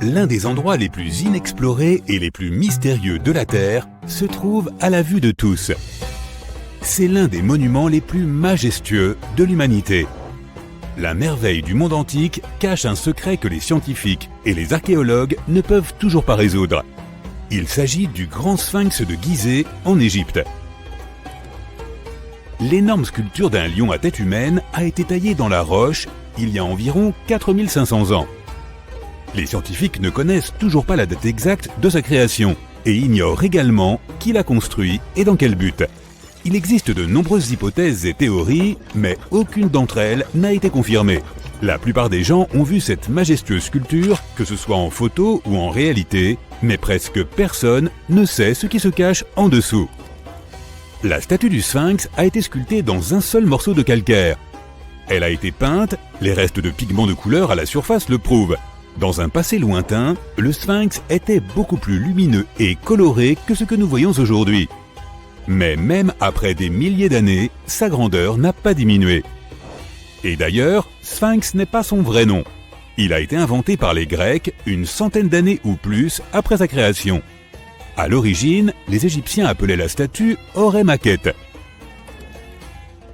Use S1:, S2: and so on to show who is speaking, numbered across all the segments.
S1: L'un des endroits les plus inexplorés et les plus mystérieux de la Terre se trouve à la vue de tous. C'est l'un des monuments les plus majestueux de l'humanité. La merveille du monde antique cache un secret que les scientifiques et les archéologues ne peuvent toujours pas résoudre. Il s'agit du grand sphinx de Gizeh en Égypte. L'énorme sculpture d'un lion à tête humaine a été taillée dans la roche il y a environ 4500 ans. Les scientifiques ne connaissent toujours pas la date exacte de sa création et ignorent également qui l'a construit et dans quel but. Il existe de nombreuses hypothèses et théories, mais aucune d'entre elles n'a été confirmée. La plupart des gens ont vu cette majestueuse sculpture, que ce soit en photo ou en réalité, mais presque personne ne sait ce qui se cache en dessous. La statue du sphinx a été sculptée dans un seul morceau de calcaire. Elle a été peinte, les restes de pigments de couleur à la surface le prouvent. Dans un passé lointain, le sphinx était beaucoup plus lumineux et coloré que ce que nous voyons aujourd'hui. Mais même après des milliers d'années, sa grandeur n'a pas diminué. Et d'ailleurs, sphinx n'est pas son vrai nom. Il a été inventé par les Grecs une centaine d'années ou plus après sa création. À l'origine, les Égyptiens appelaient la statue Horé Maquette.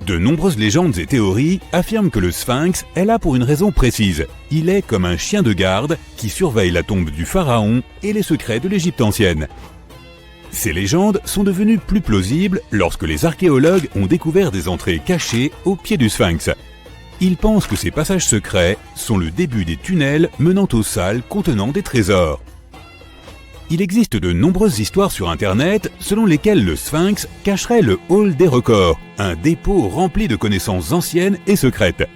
S1: De nombreuses légendes et théories affirment que le sphinx est là pour une raison précise. Il est comme un chien de garde qui surveille la tombe du pharaon et les secrets de l'Égypte ancienne. Ces légendes sont devenues plus plausibles lorsque les archéologues ont découvert des entrées cachées au pied du sphinx. Ils pensent que ces passages secrets sont le début des tunnels menant aux salles contenant des trésors. Il existe de nombreuses histoires sur Internet selon lesquelles le sphinx cacherait le hall des records, un dépôt rempli de connaissances anciennes et secrètes.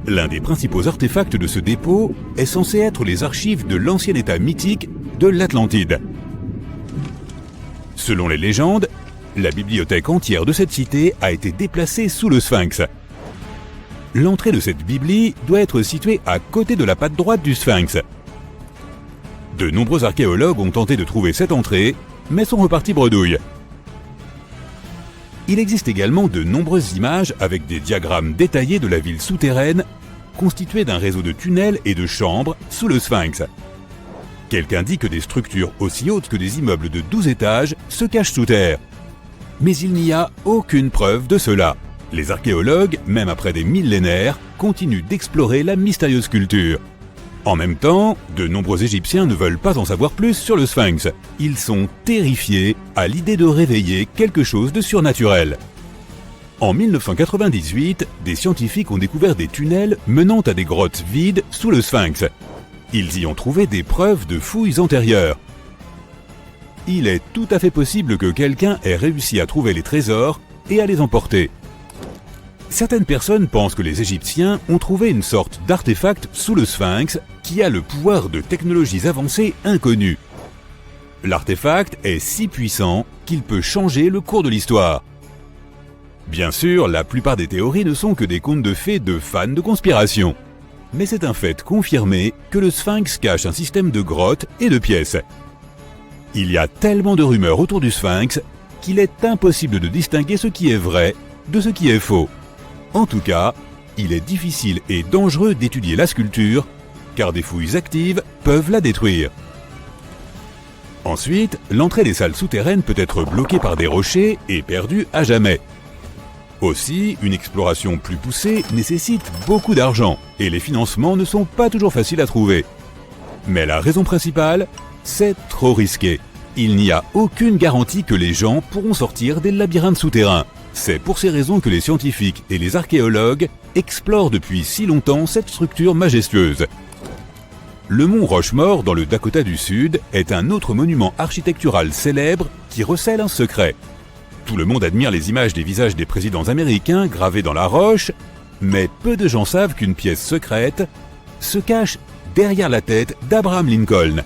S1: L'un des principaux artefacts de ce dépôt est censé être les archives de l'ancien état mythique de l'Atlantide. Selon les légendes, la bibliothèque entière de cette cité a été déplacée sous le sphinx. L'entrée de cette bibli doit être située à côté de la patte droite du sphinx. De nombreux archéologues ont tenté de trouver cette entrée, mais sont repartis bredouille. Il existe également de nombreuses images avec des diagrammes détaillés de la ville souterraine, constituée d'un réseau de tunnels et de chambres sous le sphinx. Quelqu'un dit que des structures aussi hautes que des immeubles de 12 étages se cachent sous terre. Mais il n'y a aucune preuve de cela. Les archéologues, même après des millénaires, continuent d'explorer la mystérieuse sculpture. En même temps, de nombreux Égyptiens ne veulent pas en savoir plus sur le sphinx. Ils sont terrifiés à l'idée de réveiller quelque chose de surnaturel. En 1998, des scientifiques ont découvert des tunnels menant à des grottes vides sous le sphinx. Ils y ont trouvé des preuves de fouilles antérieures. Il est tout à fait possible que quelqu'un ait réussi à trouver les trésors et à les emporter. Certaines personnes pensent que les Égyptiens ont trouvé une sorte d'artefact sous le sphinx qui a le pouvoir de technologies avancées inconnues. L'artefact est si puissant qu'il peut changer le cours de l'histoire. Bien sûr, la plupart des théories ne sont que des contes de fées de fans de conspiration. Mais c'est un fait confirmé que le sphinx cache un système de grottes et de pièces. Il y a tellement de rumeurs autour du sphinx qu'il est impossible de distinguer ce qui est vrai de ce qui est faux. En tout cas, il est difficile et dangereux d'étudier la sculpture, car des fouilles actives peuvent la détruire. Ensuite, l'entrée des salles souterraines peut être bloquée par des rochers et perdue à jamais. Aussi, une exploration plus poussée nécessite beaucoup d'argent, et les financements ne sont pas toujours faciles à trouver. Mais la raison principale, c'est trop risqué. Il n'y a aucune garantie que les gens pourront sortir des labyrinthes souterrains. C'est pour ces raisons que les scientifiques et les archéologues explorent depuis si longtemps cette structure majestueuse. Le mont Rushmore, dans le Dakota du Sud, est un autre monument architectural célèbre qui recèle un secret. Tout le monde admire les images des visages des présidents américains gravés dans la roche, mais peu de gens savent qu'une pièce secrète se cache derrière la tête d'Abraham Lincoln.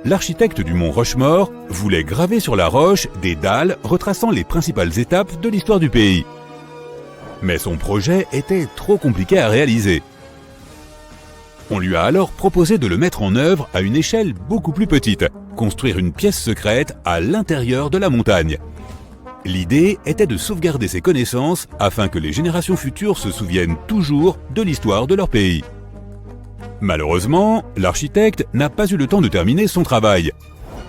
S1: L'architecte du mont Rushmore voulait graver sur la roche des dalles retraçant les principales étapes de l'histoire du pays. Mais son projet était trop compliqué à réaliser. On lui a alors proposé de le mettre en œuvre à une échelle beaucoup plus petite, construire une pièce secrète à l'intérieur de la montagne. L'idée était de sauvegarder ces connaissances afin que les générations futures se souviennent toujours de l'histoire de leur pays. Malheureusement, l'architecte n'a pas eu le temps de terminer son travail.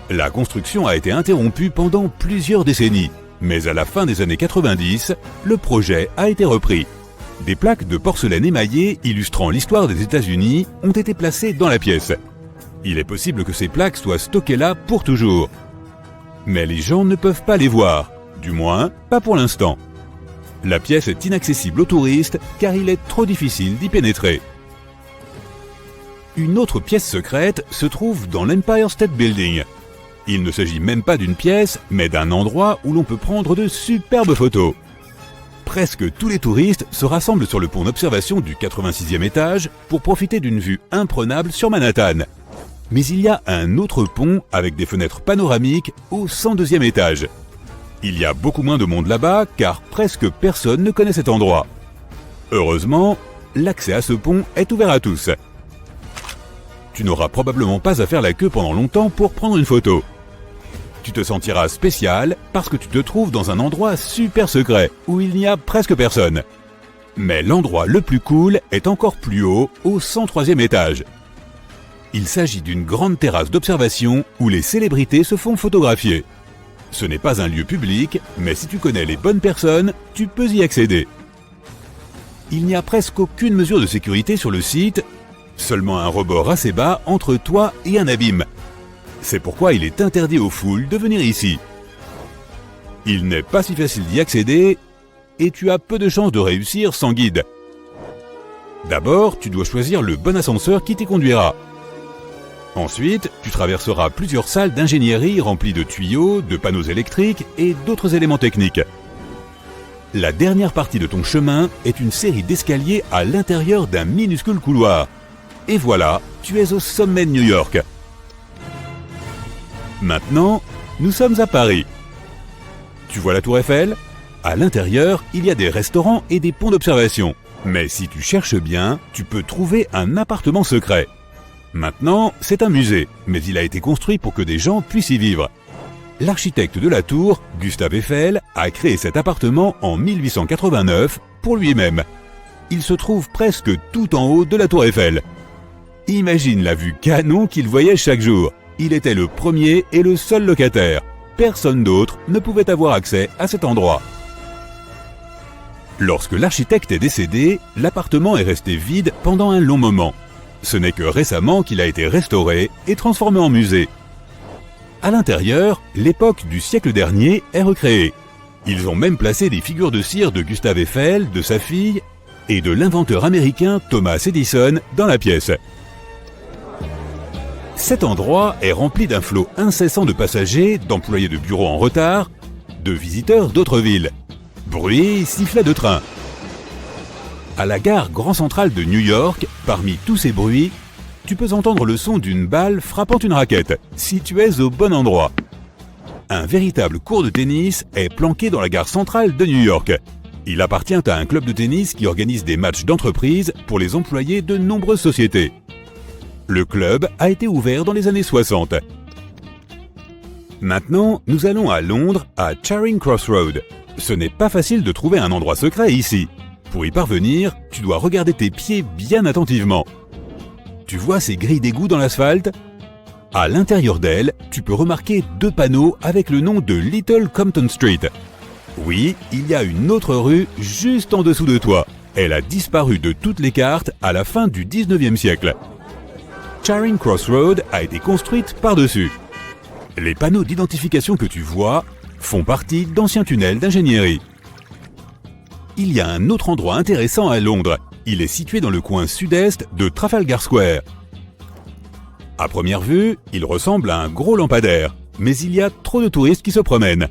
S1: La construction a été interrompue pendant plusieurs décennies, mais à la fin des années 90, le projet a été repris. Des plaques de porcelaine émaillée illustrant l'histoire des États-Unis ont été placées dans la pièce. Il est possible que ces plaques soient stockées là pour toujours. Mais les gens ne peuvent pas les voir, du moins pas pour l'instant. La pièce est inaccessible aux touristes car il est trop difficile d'y pénétrer. Une autre pièce secrète se trouve dans l'Empire State Building. Il ne s'agit même pas d'une pièce, mais d'un endroit où l'on peut prendre de superbes photos. Presque tous les touristes se rassemblent sur le pont d'observation du 86e étage pour profiter d'une vue imprenable sur Manhattan. Mais il y a un autre pont avec des fenêtres panoramiques au 102e étage. Il y a beaucoup moins de monde là-bas car presque personne ne connaît cet endroit. Heureusement, l'accès à ce pont est ouvert à tous. Tu n'auras probablement pas à faire la queue pendant longtemps pour prendre une photo. Tu te sentiras spécial parce que tu te trouves dans un endroit super secret où il n'y a presque personne. Mais l'endroit le plus cool est encore plus haut, au 103e étage. Il s'agit d'une grande terrasse d'observation où les célébrités se font photographier. Ce n'est pas un lieu public, mais si tu connais les bonnes personnes, tu peux y accéder. Il n'y a presque aucune mesure de sécurité sur le site, seulement un rebord assez bas entre toi et un abîme. C'est pourquoi il est interdit aux foules de venir ici. Il n'est pas si facile d'y accéder et tu as peu de chances de réussir sans guide. D'abord, tu dois choisir le bon ascenseur qui t'y conduira. Ensuite, tu traverseras plusieurs salles d'ingénierie remplies de tuyaux, de panneaux électriques et d'autres éléments techniques. La dernière partie de ton chemin est une série d'escaliers à l'intérieur d'un minuscule couloir. Et voilà, tu es au sommet de New York. Maintenant, nous sommes à Paris. Tu vois la Tour Eiffel ? À l'intérieur, il y a des restaurants et des ponts d'observation. Mais si tu cherches bien, tu peux trouver un appartement secret. Maintenant, c'est un musée, mais il a été construit pour que des gens puissent y vivre. L'architecte de la tour, Gustave Eiffel, a créé cet appartement en 1889 pour lui-même. Il se trouve presque tout en haut de la Tour Eiffel. Imagine la vue canon qu'il voyait chaque jour. Il était le premier et le seul locataire. Personne d'autre ne pouvait avoir accès à cet endroit. Lorsque l'architecte est décédé, l'appartement est resté vide pendant un long moment. Ce n'est que récemment qu'il a été restauré et transformé en musée. À l'intérieur, l'époque du siècle dernier est recréée. Ils ont même placé des figures de cire de Gustave Eiffel, de sa fille et de l'inventeur américain Thomas Edison dans la pièce. Cet endroit est rempli d'un flot incessant de passagers, d'employés de bureaux en retard, de visiteurs d'autres villes. Bruit, sifflet de train. À la gare Grand Central de New York, parmi tous ces bruits, tu peux entendre le son d'une balle frappant une raquette, si tu es au bon endroit. Un véritable court de tennis est planqué dans la gare centrale de New York. Il appartient à un club de tennis qui organise des matchs d'entreprise pour les employés de nombreuses sociétés. Le club a été ouvert dans les années 60. Maintenant, nous allons à Londres, à Charing Cross Road. Ce n'est pas facile de trouver un endroit secret ici. Pour y parvenir, tu dois regarder tes pieds bien attentivement. Tu vois ces grilles d'égout dans l'asphalte ? À l'intérieur d'elles, tu peux remarquer deux panneaux avec le nom de Little Compton Street. Oui, il y a une autre rue juste en dessous de toi. Elle a disparu de toutes les cartes à la fin du 19e siècle. Charing Cross Road a été construite par-dessus. Les panneaux d'identification que tu vois font partie d'anciens tunnels d'ingénierie. Il y a un autre endroit intéressant à Londres. Il est situé dans le coin sud-est de Trafalgar Square. À première vue, il ressemble à un gros lampadaire, mais il y a trop de touristes qui se promènent.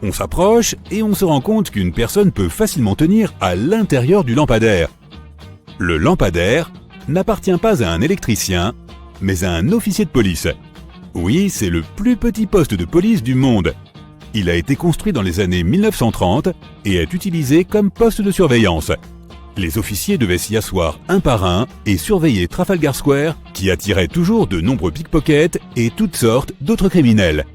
S1: On s'approche et on se rend compte qu'une personne peut facilement tenir à l'intérieur du lampadaire. Le lampadaire n'appartient pas à un électricien, mais à un officier de police. Oui, c'est le plus petit poste de police du monde. Il a été construit dans les années 1930 et est utilisé comme poste de surveillance. Les officiers devaient s'y asseoir un par un et surveiller Trafalgar Square, qui attirait toujours de nombreux pickpockets et toutes sortes d'autres criminels.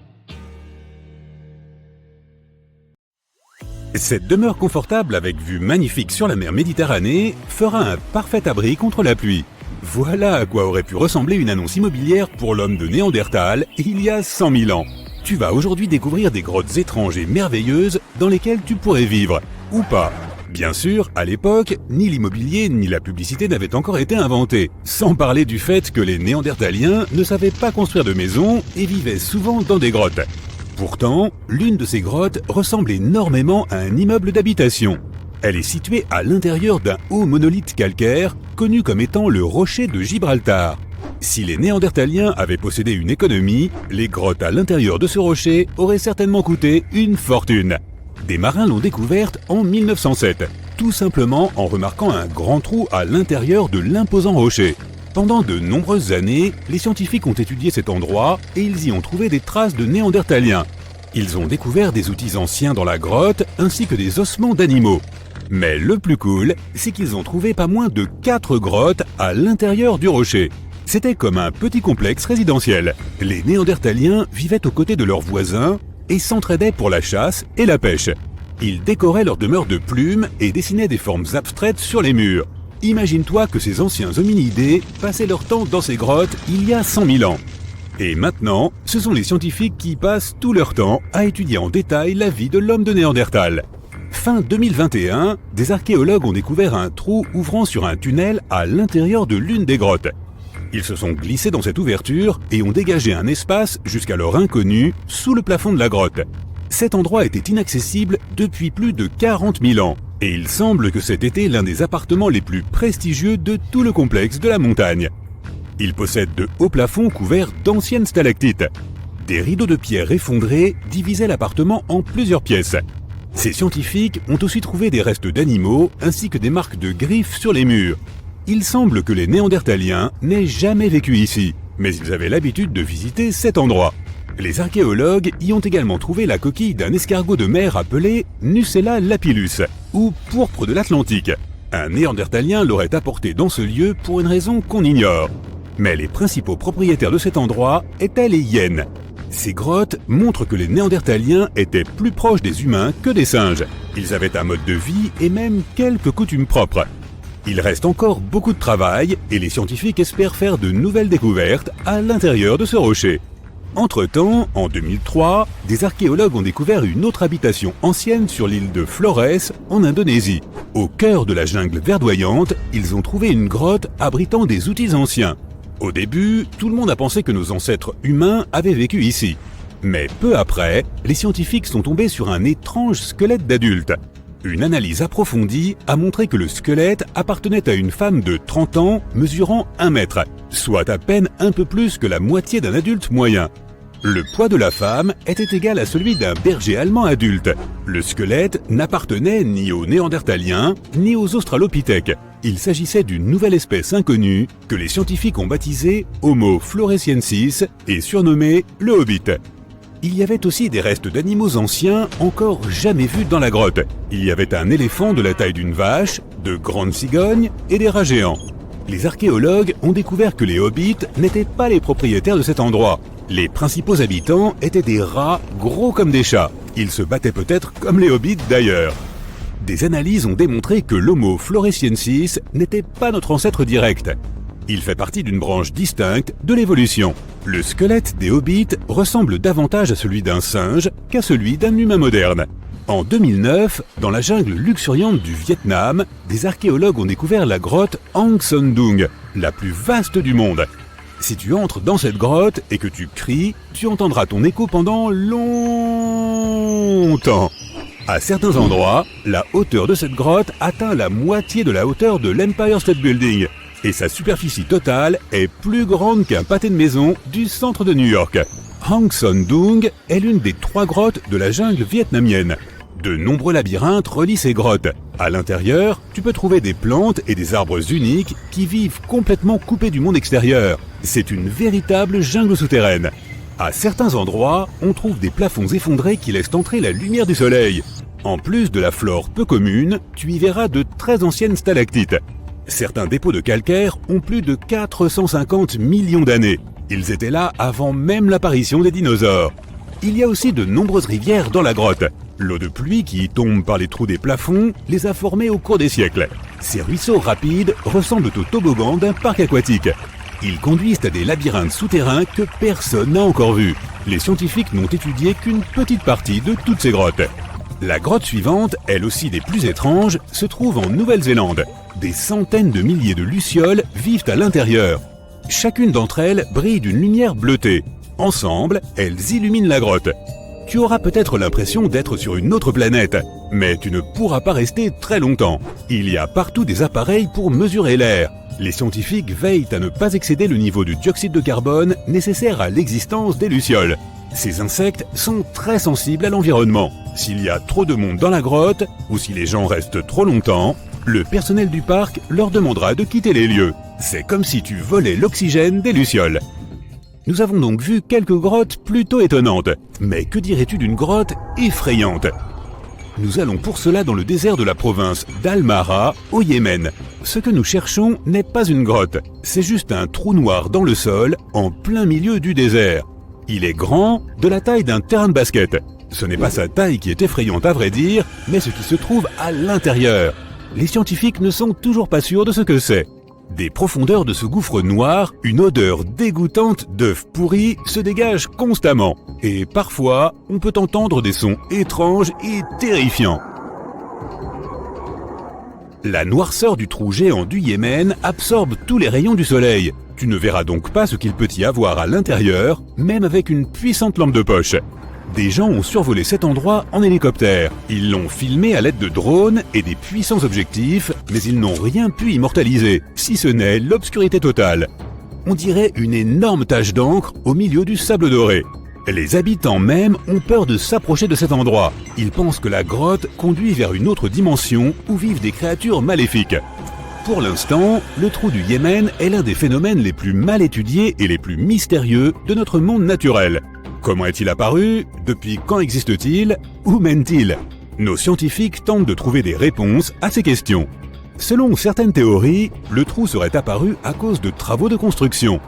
S1: Cette demeure confortable avec vue magnifique sur la mer Méditerranée fera un parfait abri contre la pluie. Voilà à quoi aurait pu ressembler une annonce immobilière pour l'homme de Néandertal il y a 100 000 ans. Tu vas aujourd'hui découvrir des grottes étranges et merveilleuses dans lesquelles tu pourrais vivre, ou pas. Bien sûr, à l'époque, ni l'immobilier ni la publicité n'avaient encore été inventés, sans parler du fait que les Néandertaliens ne savaient pas construire de maisons et vivaient souvent dans des grottes. Pourtant, l'une de ces grottes ressemble énormément à un immeuble d'habitation. Elle est située à l'intérieur d'un haut monolithe calcaire, connu comme étant le rocher de Gibraltar. Si les Néandertaliens avaient possédé une économie, les grottes à l'intérieur de ce rocher auraient certainement coûté une fortune. Des marins l'ont découverte en 1907, tout simplement en remarquant un grand trou à l'intérieur de l'imposant rocher. Pendant de nombreuses années, les scientifiques ont étudié cet endroit et ils y ont trouvé des traces de Néandertaliens. Ils ont découvert des outils anciens dans la grotte ainsi que des ossements d'animaux. Mais le plus cool, c'est qu'ils ont trouvé pas moins de 4 grottes à l'intérieur du rocher. C'était comme un petit complexe résidentiel. Les Néandertaliens vivaient aux côtés de leurs voisins et s'entraidaient pour la chasse et la pêche. Ils décoraient leur demeure de plumes et dessinaient des formes abstraites sur les murs. Imagine-toi que ces anciens hominidés passaient leur temps dans ces grottes il y a 100 000 ans. Et maintenant, ce sont les scientifiques qui passent tout leur temps à étudier en détail la vie de l'homme de Néandertal. Fin 2021, des archéologues ont découvert un trou ouvrant sur un tunnel à l'intérieur de l'une des grottes. Ils se sont glissés dans cette ouverture et ont dégagé un espace jusqu'alors inconnu sous le plafond de la grotte. Cet endroit était inaccessible depuis plus de 40 000 ans et il semble que cet était l'un des appartements les plus prestigieux de tout le complexe de la montagne. Il possède de hauts plafonds couverts d'anciennes stalactites. Des rideaux de pierre effondrés divisaient l'appartement en plusieurs pièces. Ces scientifiques ont aussi trouvé des restes d'animaux ainsi que des marques de griffes sur les murs. Il semble que les Néandertaliens n'aient jamais vécu ici, mais ils avaient l'habitude de visiter cet endroit. Les archéologues y ont également trouvé la coquille d'un escargot de mer appelé Nucella lapillus, ou pourpre de l'Atlantique. Un Néandertalien l'aurait apporté dans ce lieu pour une raison qu'on ignore. Mais les principaux propriétaires de cet endroit étaient les hyènes. Ces grottes montrent que les Néandertaliens étaient plus proches des humains que des singes. Ils avaient un mode de vie et même quelques coutumes propres. Il reste encore beaucoup de travail et les scientifiques espèrent faire de nouvelles découvertes à l'intérieur de ce rocher. Entre-temps, en 2003, des archéologues ont découvert une autre habitation ancienne sur l'île de Flores, en Indonésie. Au cœur de la jungle verdoyante, ils ont trouvé une grotte abritant des outils anciens. Au début, tout le monde a pensé que nos ancêtres humains avaient vécu ici. Mais peu après, les scientifiques sont tombés sur un étrange squelette d'adulte. Une analyse approfondie a montré que le squelette appartenait à une femme de 30 ans mesurant 1 mètre, soit à peine un peu plus que la moitié d'un adulte moyen. Le poids de la femme était égal à celui d'un berger allemand adulte. Le squelette n'appartenait ni aux Néandertaliens ni aux Australopithèques. Il s'agissait d'une nouvelle espèce inconnue que les scientifiques ont baptisée Homo floresiensis et surnommée le Hobbit. Il y avait aussi des restes d'animaux anciens encore jamais vus dans la grotte. Il y avait un éléphant de la taille d'une vache, de grandes cigognes et des rats géants. Les archéologues ont découvert que les hobbits n'étaient pas les propriétaires de cet endroit. Les principaux habitants étaient des rats gros comme des chats. Ils se battaient peut-être comme les hobbits d'ailleurs. Des analyses ont démontré que l'Homo floresiensis n'était pas notre ancêtre direct. Il fait partie d'une branche distincte de l'évolution. Le squelette des hobbits ressemble davantage à celui d'un singe qu'à celui d'un humain moderne. En 2009, dans la jungle luxuriante du Vietnam, des archéologues ont découvert la grotte Hang Son Doong, la plus vaste du monde. Si tu entres dans cette grotte et que tu cries, tu entendras ton écho pendant longtemps. À certains endroits, la hauteur de cette grotte atteint la moitié de la hauteur de l'Empire State Building. Et sa superficie totale est plus grande qu'un pâté de maison du centre de New York. Hang Son Doong est l'une des 3 grottes de la jungle vietnamienne. De nombreux labyrinthes relient ces grottes. À l'intérieur, tu peux trouver des plantes et des arbres uniques qui vivent complètement coupés du monde extérieur. C'est une véritable jungle souterraine. À certains endroits, on trouve des plafonds effondrés qui laissent entrer la lumière du soleil. En plus de la flore peu commune, tu y verras de très anciennes stalactites. Certains dépôts de calcaire ont plus de 450 millions d'années. Ils étaient là avant même l'apparition des dinosaures. Il y a aussi de nombreuses rivières dans la grotte. L'eau de pluie qui tombe par les trous des plafonds les a formées au cours des siècles. Ces ruisseaux rapides ressemblent aux toboggans d'un parc aquatique. Ils conduisent à des labyrinthes souterrains que personne n'a encore vus. Les scientifiques n'ont étudié qu'une petite partie de toutes ces grottes. La grotte suivante, elle aussi des plus étranges, se trouve en Nouvelle-Zélande. Des centaines de milliers de lucioles vivent à l'intérieur. Chacune d'entre elles brille d'une lumière bleutée. Ensemble, elles illuminent la grotte. Tu auras peut-être l'impression d'être sur une autre planète, mais tu ne pourras pas rester très longtemps. Il y a partout des appareils pour mesurer l'air. Les scientifiques veillent à ne pas excéder le niveau de dioxyde de carbone nécessaire à l'existence des lucioles. Ces insectes sont très sensibles à l'environnement. S'il y a trop de monde dans la grotte, ou si les gens restent trop longtemps, le personnel du parc leur demandera de quitter les lieux. C'est comme si tu volais l'oxygène des lucioles. Nous avons donc vu quelques grottes plutôt étonnantes. Mais que dirais-tu d'une grotte effrayante ? Nous allons pour cela dans le désert de la province d'Al-Mara, au Yémen. Ce que nous cherchons n'est pas une grotte, c'est juste un trou noir dans le sol, en plein milieu du désert. Il est grand, de la taille d'un terrain de basket. Ce n'est pas sa taille qui est effrayante à vrai dire, mais ce qui se trouve à l'intérieur. Les scientifiques ne sont toujours pas sûrs de ce que c'est. Des profondeurs de ce gouffre noir, une odeur dégoûtante d'œufs pourris se dégage constamment. Et parfois, on peut entendre des sons étranges et terrifiants. La noirceur du trou géant du Yémen absorbe tous les rayons du soleil. Tu ne verras donc pas ce qu'il peut y avoir à l'intérieur, même avec une puissante lampe de poche. Des gens ont survolé cet endroit en hélicoptère. Ils l'ont filmé à l'aide de drones et des puissants objectifs, mais ils n'ont rien pu immortaliser, si ce n'est l'obscurité totale. On dirait une énorme tache d'encre au milieu du sable doré. Les habitants même ont peur de s'approcher de cet endroit. Ils pensent que la grotte conduit vers une autre dimension où vivent des créatures maléfiques. Pour l'instant, le trou du Yémen est l'un des phénomènes les plus mal étudiés et les plus mystérieux de notre monde naturel. Comment est-il apparu? Depuis quand existe-t-il? Où mène-t-il? Nos scientifiques tentent de trouver des réponses à ces questions. Selon certaines théories, le trou serait apparu à cause de travaux de construction.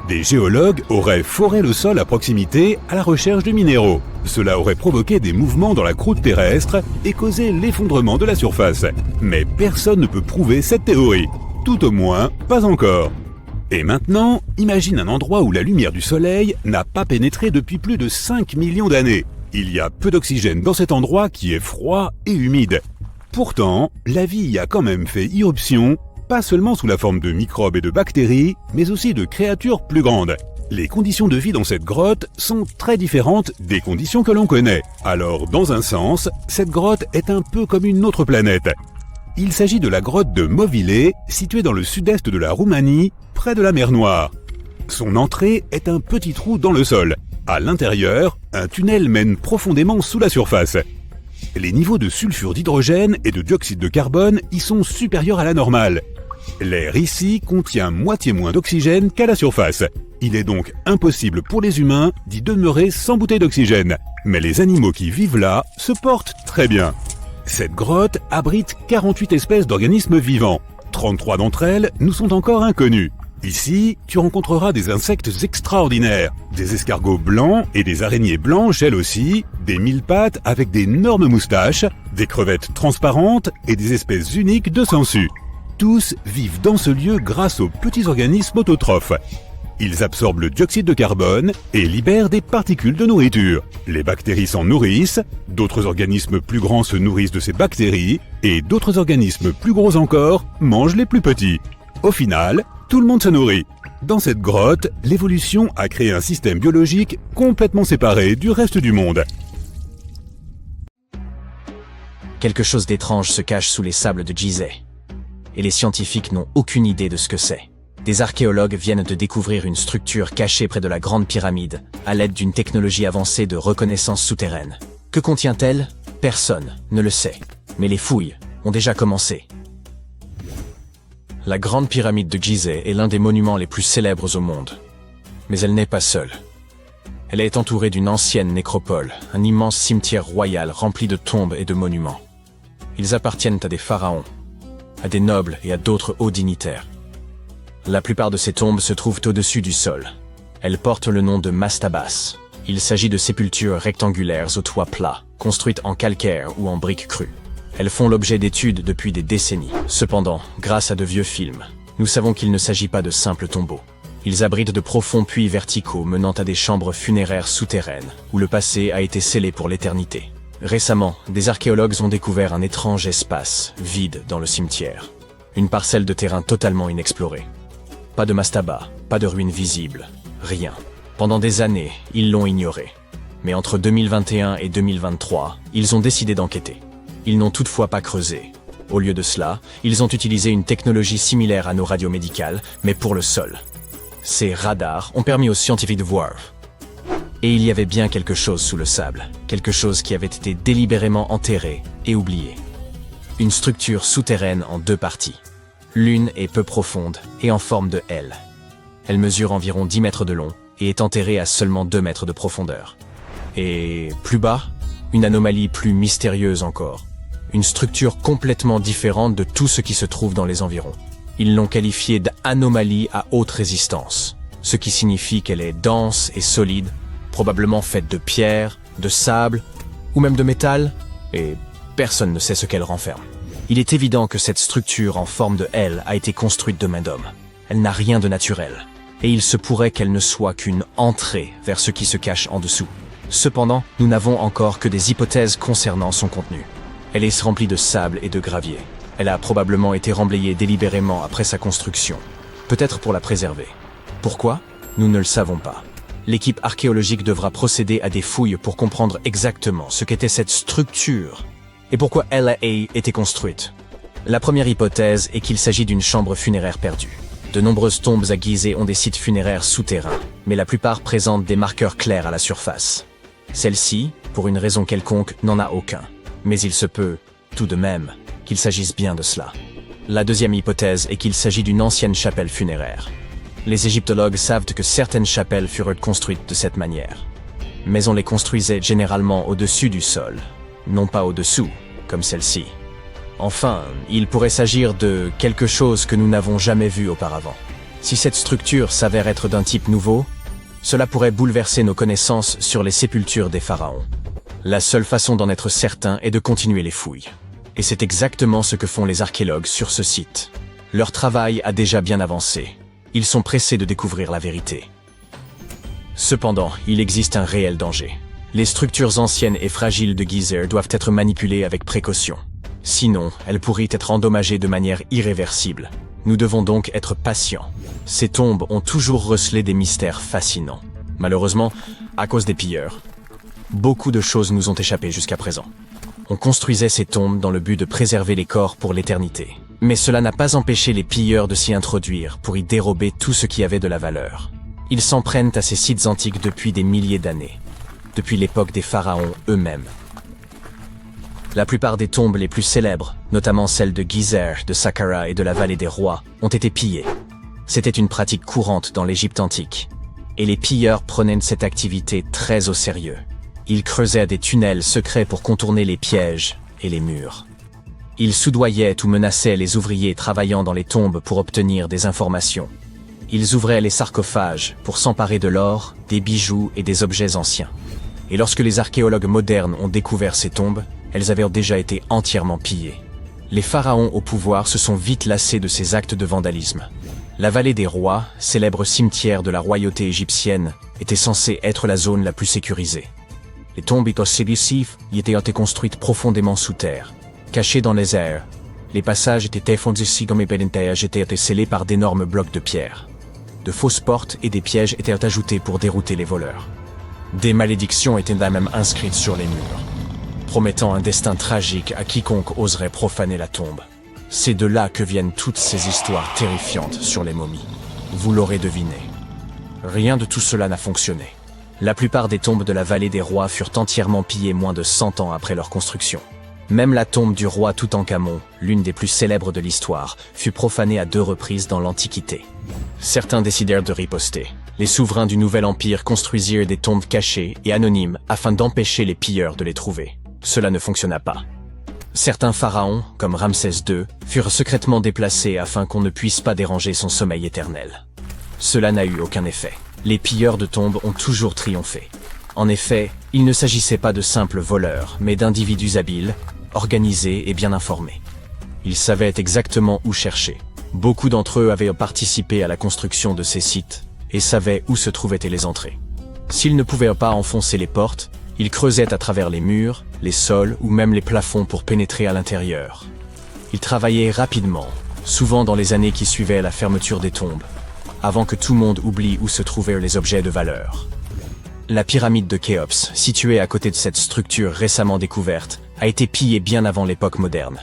S1: Des géologues auraient foré le sol à proximité à la recherche de minéraux. Cela aurait provoqué des mouvements dans la croûte terrestre et causé l'effondrement de la surface. Mais personne ne peut prouver cette théorie. Tout au moins, pas encore. Et maintenant, imagine un endroit où la lumière du soleil n'a pas pénétré depuis plus de 5 millions d'années. Il y a peu d'oxygène dans cet endroit qui est froid et humide. Pourtant, la vie y a quand même fait irruption, pas seulement sous la forme de microbes et de bactéries, mais aussi de créatures plus grandes. Les conditions de vie dans cette grotte sont très différentes des conditions que l'on connaît. Alors, dans un sens, cette grotte est un peu comme une autre planète. Il s'agit de la grotte de Movile, située dans le sud-est de la Roumanie, près de la mer Noire. Son entrée est un petit trou dans le sol. À l'intérieur, un tunnel mène profondément sous la surface. Les niveaux de sulfure d'hydrogène et de dioxyde de carbone y sont supérieurs à la normale. L'air ici contient moitié moins d'oxygène qu'à la surface. Il est donc impossible pour les humains d'y demeurer sans bouteille d'oxygène. Mais les animaux qui vivent là se portent très bien. Cette grotte abrite 48 espèces d'organismes vivants. 33 d'entre elles nous sont encore inconnues. Ici, tu rencontreras des insectes extraordinaires, des escargots blancs et des araignées blanches elles aussi, des mille-pattes avec d'énormes moustaches, des crevettes transparentes et des espèces uniques de sangsues. Tous vivent dans ce lieu grâce aux petits organismes autotrophes. Ils absorbent le dioxyde de carbone et libèrent des particules de nourriture. Les bactéries s'en nourrissent, d'autres organismes plus grands se nourrissent de ces bactéries, et d'autres organismes plus gros encore mangent les plus petits. Au final, tout le monde se nourrit. Dans cette grotte, l'évolution a créé un système biologique complètement séparé du reste du monde.
S2: Quelque chose d'étrange se cache sous les sables de Gizeh. Et les scientifiques n'ont aucune idée de ce que c'est. Des archéologues viennent de découvrir une structure cachée près de la Grande Pyramide, à l'aide d'une technologie avancée de reconnaissance souterraine. Que contient-elle? Personne ne le sait. Mais les fouilles ont déjà commencé. La Grande Pyramide de Gizeh est l'un des monuments les plus célèbres au monde. Mais elle n'est pas seule. Elle est entourée d'une ancienne nécropole, un immense cimetière royal rempli de tombes et de monuments. Ils appartiennent à des pharaons, à des nobles et à d'autres hauts dignitaires. La plupart de ces tombes se trouvent au-dessus du sol. Elles portent le nom de mastabas. Il s'agit de sépultures rectangulaires au toit plat, construites en calcaire ou en briques crues. Elles font l'objet d'études depuis des décennies. Cependant, grâce à de vieux films, nous savons qu'il ne s'agit pas de simples tombeaux. Ils abritent de profonds puits verticaux menant à des chambres funéraires souterraines, où le passé a été scellé pour l'éternité. Récemment, des archéologues ont découvert un étrange espace, vide dans le cimetière. Une parcelle de terrain totalement inexplorée. Pas de mastaba, pas de ruines visibles, rien. Pendant des années, ils l'ont ignoré. Mais entre 2021 et 2023, ils ont décidé d'enquêter. Ils n'ont toutefois pas creusé. Au lieu de cela, ils ont utilisé une technologie similaire à nos radios médicales, mais pour le sol. Ces radars ont permis aux scientifiques de voir. Et il y avait bien quelque chose sous le sable, quelque chose qui avait été délibérément enterré et oublié. Une structure souterraine en deux parties. L'une est peu profonde et en forme de L. Elle mesure environ 10 mètres de long et est enterrée à seulement 2 mètres de profondeur. Et plus bas, une anomalie plus mystérieuse encore. Une structure complètement différente de tout ce qui se trouve dans les environs. Ils l'ont qualifiée d'anomalie à haute résistance, ce qui signifie qu'elle est dense et solide, probablement faite de pierre, de sable ou même de métal, et personne ne sait ce qu'elle renferme. Il est évident que cette structure en forme de L a été construite de main d'homme. Elle n'a rien de naturel, et il se pourrait qu'elle ne soit qu'une entrée vers ce qui se cache en dessous. Cependant, nous n'avons encore que des hypothèses concernant son contenu. Elle est remplie de sable et de gravier. Elle a probablement été remblayée délibérément après sa construction, peut-être pour la préserver. Pourquoi? Nous ne le savons pas. L'équipe archéologique devra procéder à des fouilles pour comprendre exactement ce qu'était cette structure et pourquoi elle a été construite. La première hypothèse est qu'il s'agit d'une chambre funéraire perdue. De nombreuses tombes à Gizeh ont des sites funéraires souterrains, mais la plupart présentent des marqueurs clairs à la surface. Celle-ci, pour une raison quelconque, n'en a aucun. Mais il se peut, tout de même, qu'il s'agisse bien de cela. La deuxième hypothèse est qu'il s'agit d'une ancienne chapelle funéraire. Les égyptologues savent que certaines chapelles furent construites de cette manière. Mais on les construisait généralement au-dessus du sol, non pas au-dessous, comme celle-ci. Enfin, il pourrait s'agir de quelque chose que nous n'avons jamais vu auparavant. Si cette structure s'avère être d'un type nouveau, cela pourrait bouleverser nos connaissances sur les sépultures des pharaons. La seule façon d'en être certain est de continuer les fouilles. Et c'est exactement ce que font les archéologues sur ce site. Leur travail a déjà bien avancé. Ils sont pressés de découvrir la vérité. Cependant, il existe un réel danger. Les structures anciennes et fragiles de Gizeh doivent être manipulées avec précaution. Sinon, elles pourraient être endommagées de manière irréversible. Nous devons donc être patients. Ces tombes ont toujours recelé des mystères fascinants. Malheureusement, à cause des pilleurs, beaucoup de choses nous ont échappé jusqu'à présent. On construisait ces tombes dans le but de préserver les corps pour l'éternité. Mais cela n'a pas empêché les pilleurs de s'y introduire pour y dérober tout ce qui avait de la valeur. Ils s'en prennent à ces sites antiques depuis des milliers d'années, depuis l'époque des pharaons eux-mêmes. La plupart des tombes les plus célèbres, notamment celles de Gizeh, de Saqqara et de la vallée des rois, ont été pillées. C'était une pratique courante dans l'Égypte antique, et les pilleurs prenaient cette activité très au sérieux. Ils creusaient des tunnels secrets pour contourner les pièges et les murs. Ils soudoyaient ou menaçaient les ouvriers travaillant dans les tombes pour obtenir des informations. Ils ouvraient les sarcophages pour s'emparer de l'or, des bijoux et des objets anciens. Et lorsque les archéologues modernes ont découvert ces tombes, elles avaient déjà été entièrement pillées. Les pharaons au pouvoir se sont vite lassés de ces actes de vandalisme. La vallée des rois, célèbre cimetière de la royauté égyptienne, était censée être la zone la plus sécurisée. Les tombes ici y étaient construites profondément sous terre, cachées dans les airs. Les passages étaient scellés par d'énormes blocs de pierre. De fausses portes et des pièges étaient ajoutés pour dérouter les voleurs. Des malédictions étaient même inscrites sur les murs, promettant un destin tragique à quiconque oserait profaner la tombe. C'est de là que viennent toutes ces histoires terrifiantes sur les momies. Vous l'aurez deviné. Rien de tout cela n'a fonctionné. La plupart des tombes de la vallée des rois furent entièrement pillées moins de 100 ans après leur construction. Même la tombe du roi Toutankhamon, l'une des plus célèbres de l'histoire, fut profanée à 2 reprises dans l'Antiquité. Certains décidèrent de riposter. Les souverains du Nouvel Empire construisirent des tombes cachées et anonymes afin d'empêcher les pilleurs de les trouver. Cela ne fonctionna pas. Certains pharaons, comme Ramsès II, furent secrètement déplacés afin qu'on ne puisse pas déranger son sommeil éternel. Cela n'a eu aucun effet. Les pilleurs de tombes ont toujours triomphé. En effet, il ne s'agissait pas de simples voleurs, mais d'individus habiles, organisés et bien informés. Ils savaient exactement où chercher. Beaucoup d'entre eux avaient participé à la construction de ces sites et savaient où se trouvaient les entrées. S'ils ne pouvaient pas enfoncer les portes, ils creusaient à travers les murs, les sols ou même les plafonds pour pénétrer à l'intérieur. Ils travaillaient rapidement, souvent dans les années qui suivaient la fermeture des tombes, avant que tout le monde oublie où se trouvaient les objets de valeur. La pyramide de Khéops, située à côté de cette structure récemment découverte, a été pillée bien avant l'époque moderne.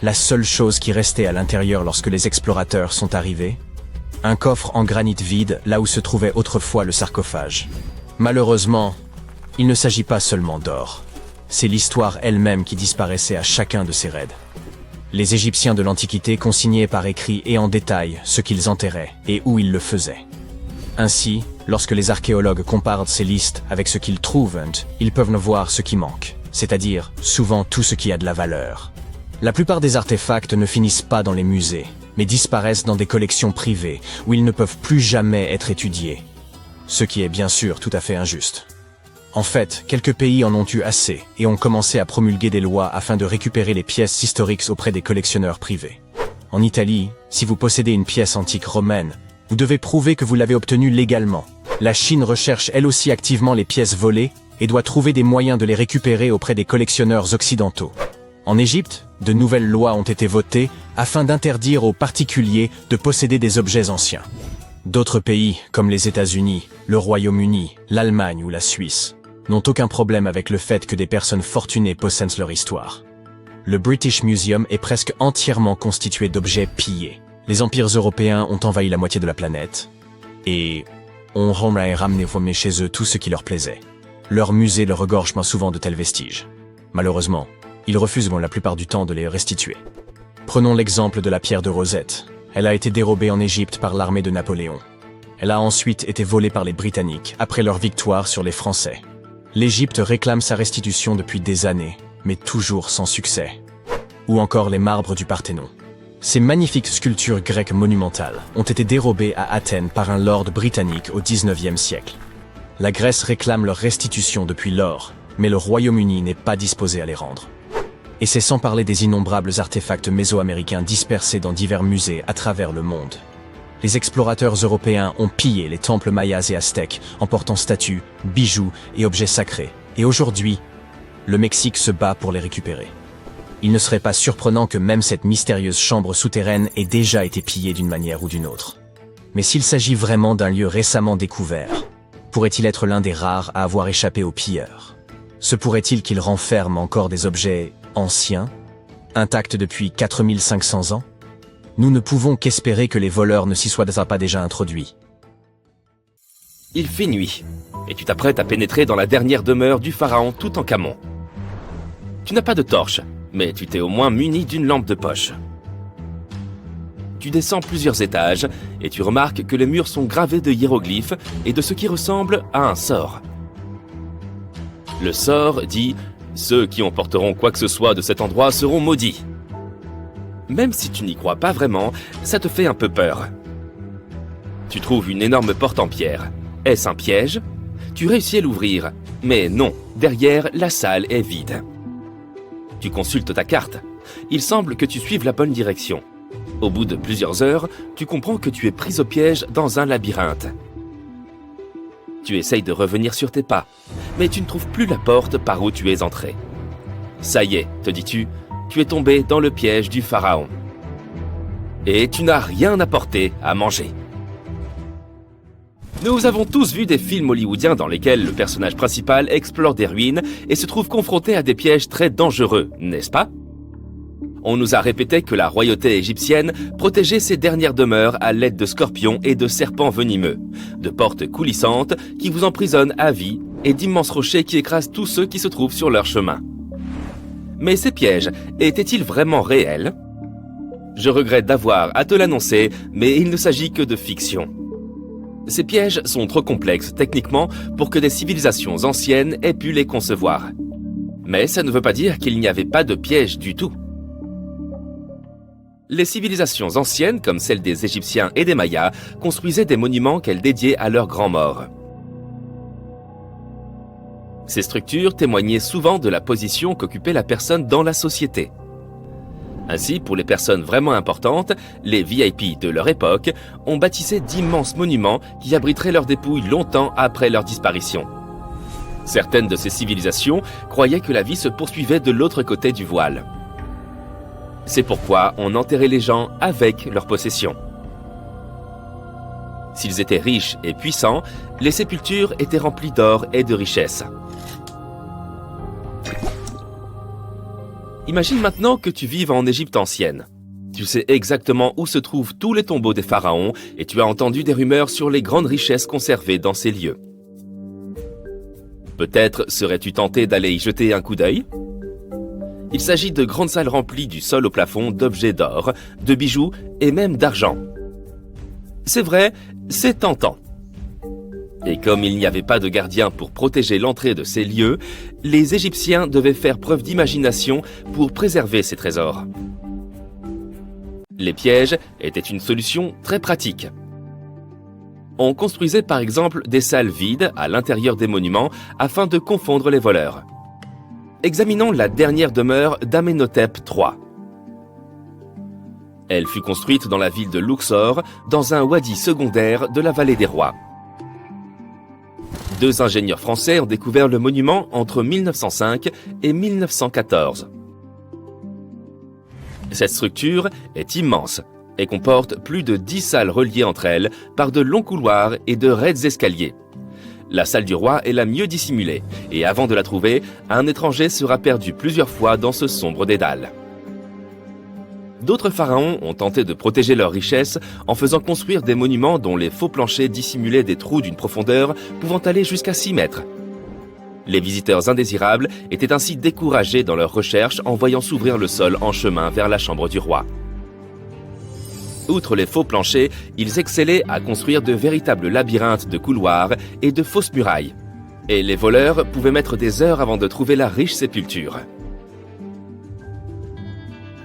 S2: La seule chose qui restait à l'intérieur lorsque les explorateurs sont arrivés, un coffre en granit vide là où se trouvait autrefois le sarcophage. Malheureusement, il ne s'agit pas seulement d'or. C'est l'histoire elle-même qui disparaissait à chacun de ces raids. Les Égyptiens de l'Antiquité consignaient par écrit et en détail ce qu'ils enterraient et où ils le faisaient. Ainsi, lorsque les archéologues comparent ces listes avec ce qu'ils trouvent, ils peuvent voir ce qui manque, c'est-à-dire souvent tout ce qui a de la valeur. La plupart des artefacts ne finissent pas dans les musées, mais disparaissent dans des collections privées où ils ne peuvent plus jamais être étudiés. Ce qui est bien sûr tout à fait injuste. En fait, quelques pays en ont eu assez et ont commencé à promulguer des lois afin de récupérer les pièces historiques auprès des collectionneurs privés. En Italie, si vous possédez une pièce antique romaine, vous devez prouver que vous l'avez obtenue légalement. La Chine recherche elle aussi activement les pièces volées et doit trouver des moyens de les récupérer auprès des collectionneurs occidentaux. En Égypte, de nouvelles lois ont été votées afin d'interdire aux particuliers de posséder des objets anciens. D'autres pays, comme les États-Unis, le Royaume-Uni, l'Allemagne ou la Suisse, n'ont aucun problème avec le fait que des personnes fortunées possèdent leur histoire. Le British Museum est presque entièrement constitué d'objets pillés. Les empires européens ont envahi la moitié de la planète et ont ramené chez eux tout ce qui leur plaisait. Leur musée leur regorge souvent de tels vestiges. Malheureusement, ils refusent la plupart du temps de les restituer. Prenons l'exemple de la pierre de Rosette. Elle a été dérobée en Égypte par l'armée de Napoléon. Elle a ensuite été volée par les Britanniques après leur victoire sur les Français. L'Égypte réclame sa restitution depuis des années, mais toujours sans succès. Ou encore les marbres du Parthénon. Ces magnifiques sculptures grecques monumentales ont été dérobées à Athènes par un lord britannique au XIXe siècle. La Grèce réclame leur restitution depuis lors, mais le Royaume-Uni n'est pas disposé à les rendre. Et c'est sans parler des innombrables artefacts mésoaméricains dispersés dans divers musées à travers le monde. Les explorateurs européens ont pillé les temples mayas et aztèques, emportant statues, bijoux et objets sacrés. Et aujourd'hui, le Mexique se bat pour les récupérer. Il ne serait pas surprenant que même cette mystérieuse chambre souterraine ait déjà été pillée d'une manière ou d'une autre. Mais s'il s'agit vraiment d'un lieu récemment découvert, pourrait-il être l'un des rares à avoir échappé aux pilleurs? Se pourrait-il qu'il renferme encore des objets anciens, intacts depuis 4500 ans? Nous ne pouvons qu'espérer que les voleurs ne s'y soient pas déjà introduits.
S3: Il fait nuit, et tu t'apprêtes à pénétrer dans la dernière demeure du pharaon Toutankhamon. Tu n'as pas de torche, mais tu t'es au moins muni d'une lampe de poche. Tu descends plusieurs étages, et tu remarques que les murs sont gravés de hiéroglyphes et de ce qui ressemble à un sort. Le sort dit « Ceux qui emporteront quoi que ce soit de cet endroit seront maudits ». Même si tu n'y crois pas vraiment, ça te fait un peu peur. Tu trouves une énorme porte en pierre. Est-ce un piège? Tu réussis à l'ouvrir, mais non, derrière, la salle est vide. Tu consultes ta carte. Il semble que tu suives la bonne direction. Au bout de plusieurs heures, tu comprends que tu es pris au piège dans un labyrinthe. Tu essayes de revenir sur tes pas, mais tu ne trouves plus la porte par où tu es entré. Ça y est, te dis-tu, tu es tombé dans le piège du pharaon. Et tu n'as rien apporté à manger. Nous avons tous vu des films hollywoodiens dans lesquels le personnage principal explore des ruines et se trouve confronté à des pièges très dangereux, n'est-ce pas? On nous a répété que la royauté égyptienne protégeait ses dernières demeures à l'aide de scorpions et de serpents venimeux, de portes coulissantes qui vous emprisonnent à vie et d'immenses rochers qui écrasent tous ceux qui se trouvent sur leur chemin. Mais ces pièges étaient-ils vraiment réels? Je regrette d'avoir à te l'annoncer, mais il ne s'agit que de fiction. Ces pièges sont trop complexes techniquement pour que des civilisations anciennes aient pu les concevoir. Mais ça ne veut pas dire qu'il n'y avait pas de pièges du tout. Les civilisations anciennes, comme celles des Égyptiens et des Mayas, construisaient des monuments qu'elles dédiaient à leurs grands morts. Ces structures témoignaient souvent de la position qu'occupait la personne dans la société. Ainsi, pour les personnes vraiment importantes, les VIP de leur époque, on bâtissait d'immenses monuments qui abriteraient leurs dépouilles longtemps après leur disparition. Certaines de ces civilisations croyaient que la vie se poursuivait de l'autre côté du voile. C'est pourquoi on enterrait les gens avec leurs possessions. S'ils étaient riches et puissants, les sépultures étaient remplies d'or et de richesses. Imagine maintenant que tu vives en Égypte ancienne. Tu sais exactement où se trouvent tous les tombeaux des pharaons et tu as entendu des rumeurs sur les grandes richesses conservées dans ces lieux. Peut-être serais-tu tenté d'aller y jeter un coup d'œil ? Il s'agit de grandes salles remplies du sol au plafond d'objets d'or, de bijoux et même d'argent. C'est vrai, c'est tentant. Et comme il n'y avait pas de gardien pour protéger l'entrée de ces lieux, les Égyptiens devaient faire preuve d'imagination pour préserver ces trésors. Les pièges étaient une solution très pratique. On construisait par exemple des salles vides à l'intérieur des monuments afin de confondre les voleurs. Examinons la dernière demeure d'Amenhotep III. Elle fut construite dans la ville de Luxor, dans un wadi secondaire de la vallée des rois. 2 ingénieurs français ont découvert le monument entre 1905 et 1914. Cette structure est immense et comporte plus de 10 salles reliées entre elles par de longs couloirs et de raides escaliers. La salle du roi est la mieux dissimulée et avant de la trouver, un étranger sera perdu plusieurs fois dans ce sombre dédale. D'autres pharaons ont tenté de protéger leurs richesses en faisant construire des monuments dont les faux planchers dissimulaient des trous d'une profondeur pouvant aller jusqu'à 6 mètres. Les visiteurs indésirables étaient ainsi découragés dans leurs recherches en voyant s'ouvrir le sol en chemin vers la chambre du roi. Outre les faux planchers, ils excellaient à construire de véritables labyrinthes de couloirs et de fausses murailles. Et les voleurs pouvaient mettre des heures avant de trouver la riche sépulture.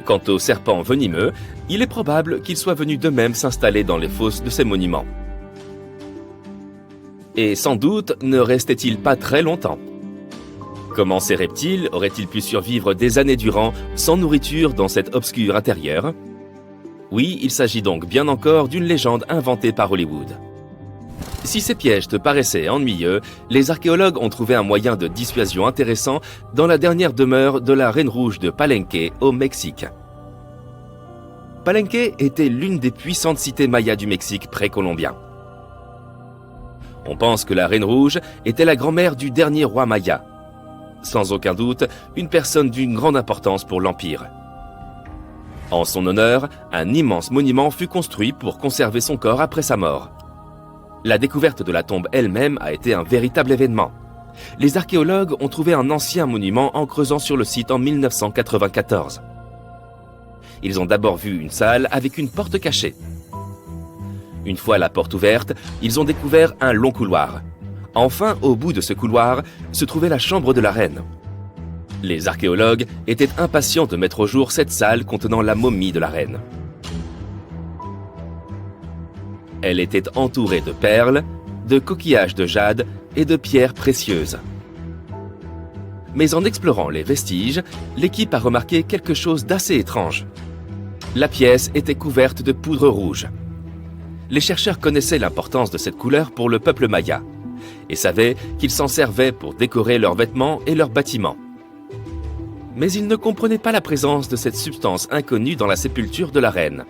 S3: Quant aux serpents venimeux, il est probable qu'ils soient venus d'eux-mêmes s'installer dans les fosses de ces monuments. Et sans doute ne restaient-ils pas très longtemps. Comment ces reptiles auraient-ils pu survivre des années durant sans nourriture dans cet obscur intérieur ? Oui, il s'agit donc bien encore d'une légende inventée par Hollywood. Si ces pièges te paraissaient ennuyeux, les archéologues ont trouvé un moyen de dissuasion intéressant dans la dernière demeure de la Reine Rouge de Palenque, au Mexique. Palenque était l'une des puissantes cités mayas du Mexique précolombien. On pense que la Reine Rouge était la grand-mère du dernier roi maya. Sans aucun doute, une personne d'une grande importance pour l'Empire. En son honneur, un immense monument fut construit pour conserver son corps après sa mort. La découverte de la tombe elle-même a été un véritable événement. Les archéologues ont trouvé un ancien monument en creusant sur le site en 1994. Ils ont d'abord vu une salle avec une porte cachée. Une fois la porte ouverte, ils ont découvert un long couloir. Enfin, au bout de ce couloir, se trouvait la chambre de la reine. Les archéologues étaient impatients de mettre au jour cette salle contenant la momie de la reine. Elle était entourée de perles, de coquillages de jade et de pierres précieuses. Mais en explorant les vestiges, l'équipe a remarqué quelque chose d'assez étrange. La pièce était couverte de poudre rouge. Les chercheurs connaissaient l'importance de cette couleur pour le peuple maya et savaient qu'ils s'en servaient pour décorer leurs vêtements et leurs bâtiments. Mais ils ne comprenaient pas la présence de cette substance inconnue dans la sépulture de la reine.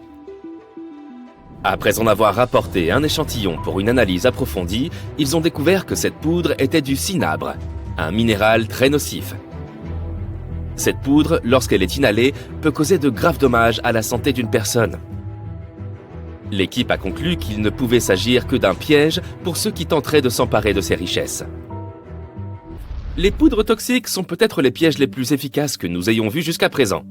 S3: Après en avoir rapporté un échantillon pour une analyse approfondie, ils ont découvert que cette poudre était du cinabre, un minéral très nocif. Cette poudre, lorsqu'elle est inhalée, peut causer de graves dommages à la santé d'une personne. L'équipe a conclu qu'il ne pouvait s'agir que d'un piège pour ceux qui tenteraient de s'emparer de ces richesses. Les poudres toxiques sont peut-être les pièges les plus efficaces que nous ayons vus jusqu'à présent.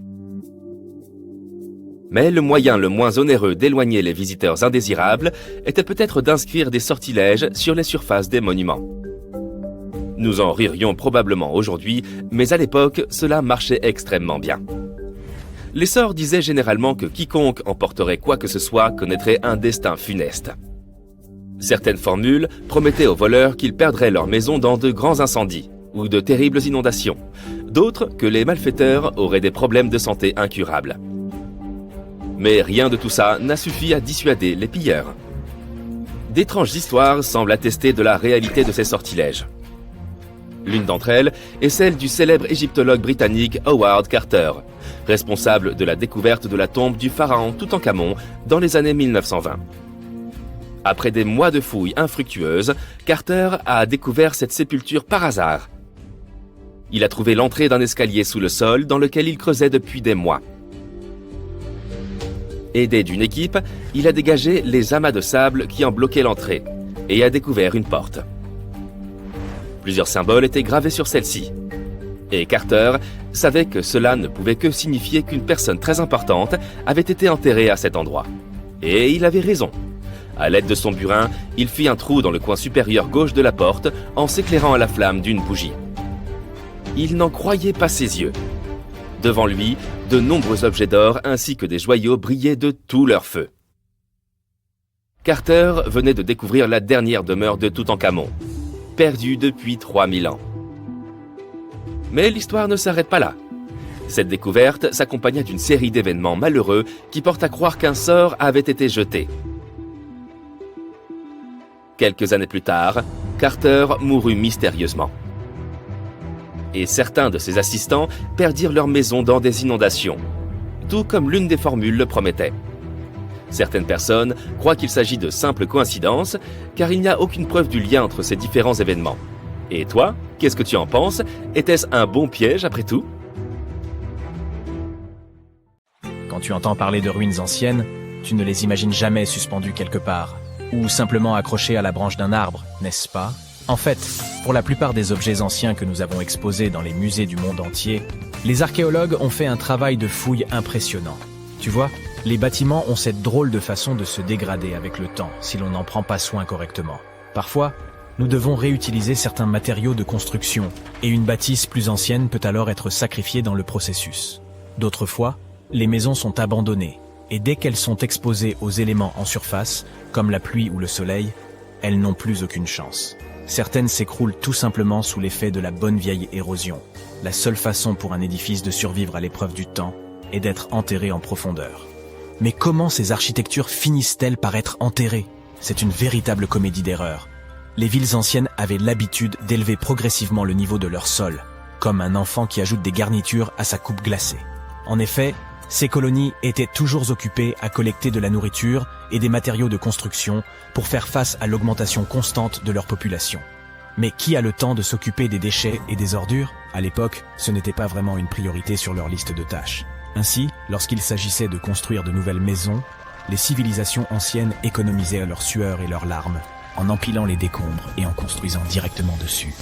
S3: Mais le moyen le moins onéreux d'éloigner les visiteurs indésirables était peut-être d'inscrire des sortilèges sur les surfaces des monuments. Nous en ririons probablement aujourd'hui, mais à l'époque, cela marchait extrêmement bien. Les sorts disaient généralement que quiconque emporterait quoi que ce soit connaîtrait un destin funeste. Certaines formules promettaient aux voleurs qu'ils perdraient leur maison dans de grands incendies, ou de terribles inondations, d'autres que les malfaiteurs auraient des problèmes de santé incurables. Mais rien de tout ça n'a suffi à dissuader les pilleurs. D'étranges histoires semblent attester de la réalité de ces sortilèges. L'une d'entre elles est celle du célèbre égyptologue britannique Howard Carter, responsable de la découverte de la tombe du pharaon Toutankhamon dans les années 1920. Après des mois de fouilles infructueuses, Carter a découvert cette sépulture par hasard. Il a trouvé l'entrée d'un escalier sous le sol dans lequel il creusait depuis des mois. Aidé d'une équipe, il a dégagé les amas de sable qui en bloquaient l'entrée et a découvert une porte. Plusieurs symboles étaient gravés sur celle-ci. Et Carter savait que cela ne pouvait que signifier qu'une personne très importante avait été enterrée à cet endroit. Et il avait raison. À l'aide de son burin, il fit un trou dans le coin supérieur gauche de la porte en s'éclairant à la flamme d'une bougie. Il n'en croyait pas ses yeux. Devant lui, de nombreux objets d'or ainsi que des joyaux brillaient de tout leur feu. Carter venait de découvrir la dernière demeure de Toutankhamon, perdue depuis 3000 ans. Mais l'histoire ne s'arrête pas là. Cette découverte s'accompagna d'une série d'événements malheureux qui portent à croire qu'un sort avait été jeté. Quelques années plus tard, Carter mourut mystérieusement. Et certains de ses assistants perdirent leur maison dans des inondations, tout comme l'une des formules le promettait. Certaines personnes croient qu'il s'agit de simples coïncidences, car il n'y a aucune preuve du lien entre ces différents événements. Et toi, qu'est-ce que tu en penses? Était-ce un bon piège après tout?
S2: Quand tu entends parler de ruines anciennes, tu ne les imagines jamais suspendues quelque part, ou simplement accrochées à la branche d'un arbre, n'est-ce pas? En fait, pour la plupart des objets anciens que nous avons exposés dans les musées du monde entier, les archéologues ont fait un travail de fouille impressionnant. Tu vois, les bâtiments ont cette drôle de façon de se dégrader avec le temps si l'on n'en prend pas soin correctement. Parfois, nous devons réutiliser certains matériaux de construction, et une bâtisse plus ancienne peut alors être sacrifiée dans le processus. D'autres fois, les maisons sont abandonnées, et dès qu'elles sont exposées aux éléments en surface, comme la pluie ou le soleil, elles n'ont plus aucune chance. Certaines s'écroulent tout simplement sous l'effet de la bonne vieille érosion. La seule façon pour un édifice de survivre à l'épreuve du temps est d'être enterré en profondeur. Mais comment ces architectures finissent-elles par être enterrées? C'est une véritable comédie d'erreurs. Les villes anciennes avaient l'habitude d'élever progressivement le niveau de leur sol, comme un enfant qui ajoute des garnitures à sa coupe glacée. En effet, ces colonies étaient toujours occupées à collecter de la nourriture et des matériaux de construction pour faire face à l'augmentation constante de leur population. Mais qui a le temps de s'occuper des déchets et des ordures? À l'époque, ce n'était pas vraiment une priorité sur leur liste de tâches. Ainsi, lorsqu'il s'agissait de construire de nouvelles maisons, les civilisations anciennes économisaient leur sueur et leurs larmes, en empilant les décombres et en construisant directement dessus.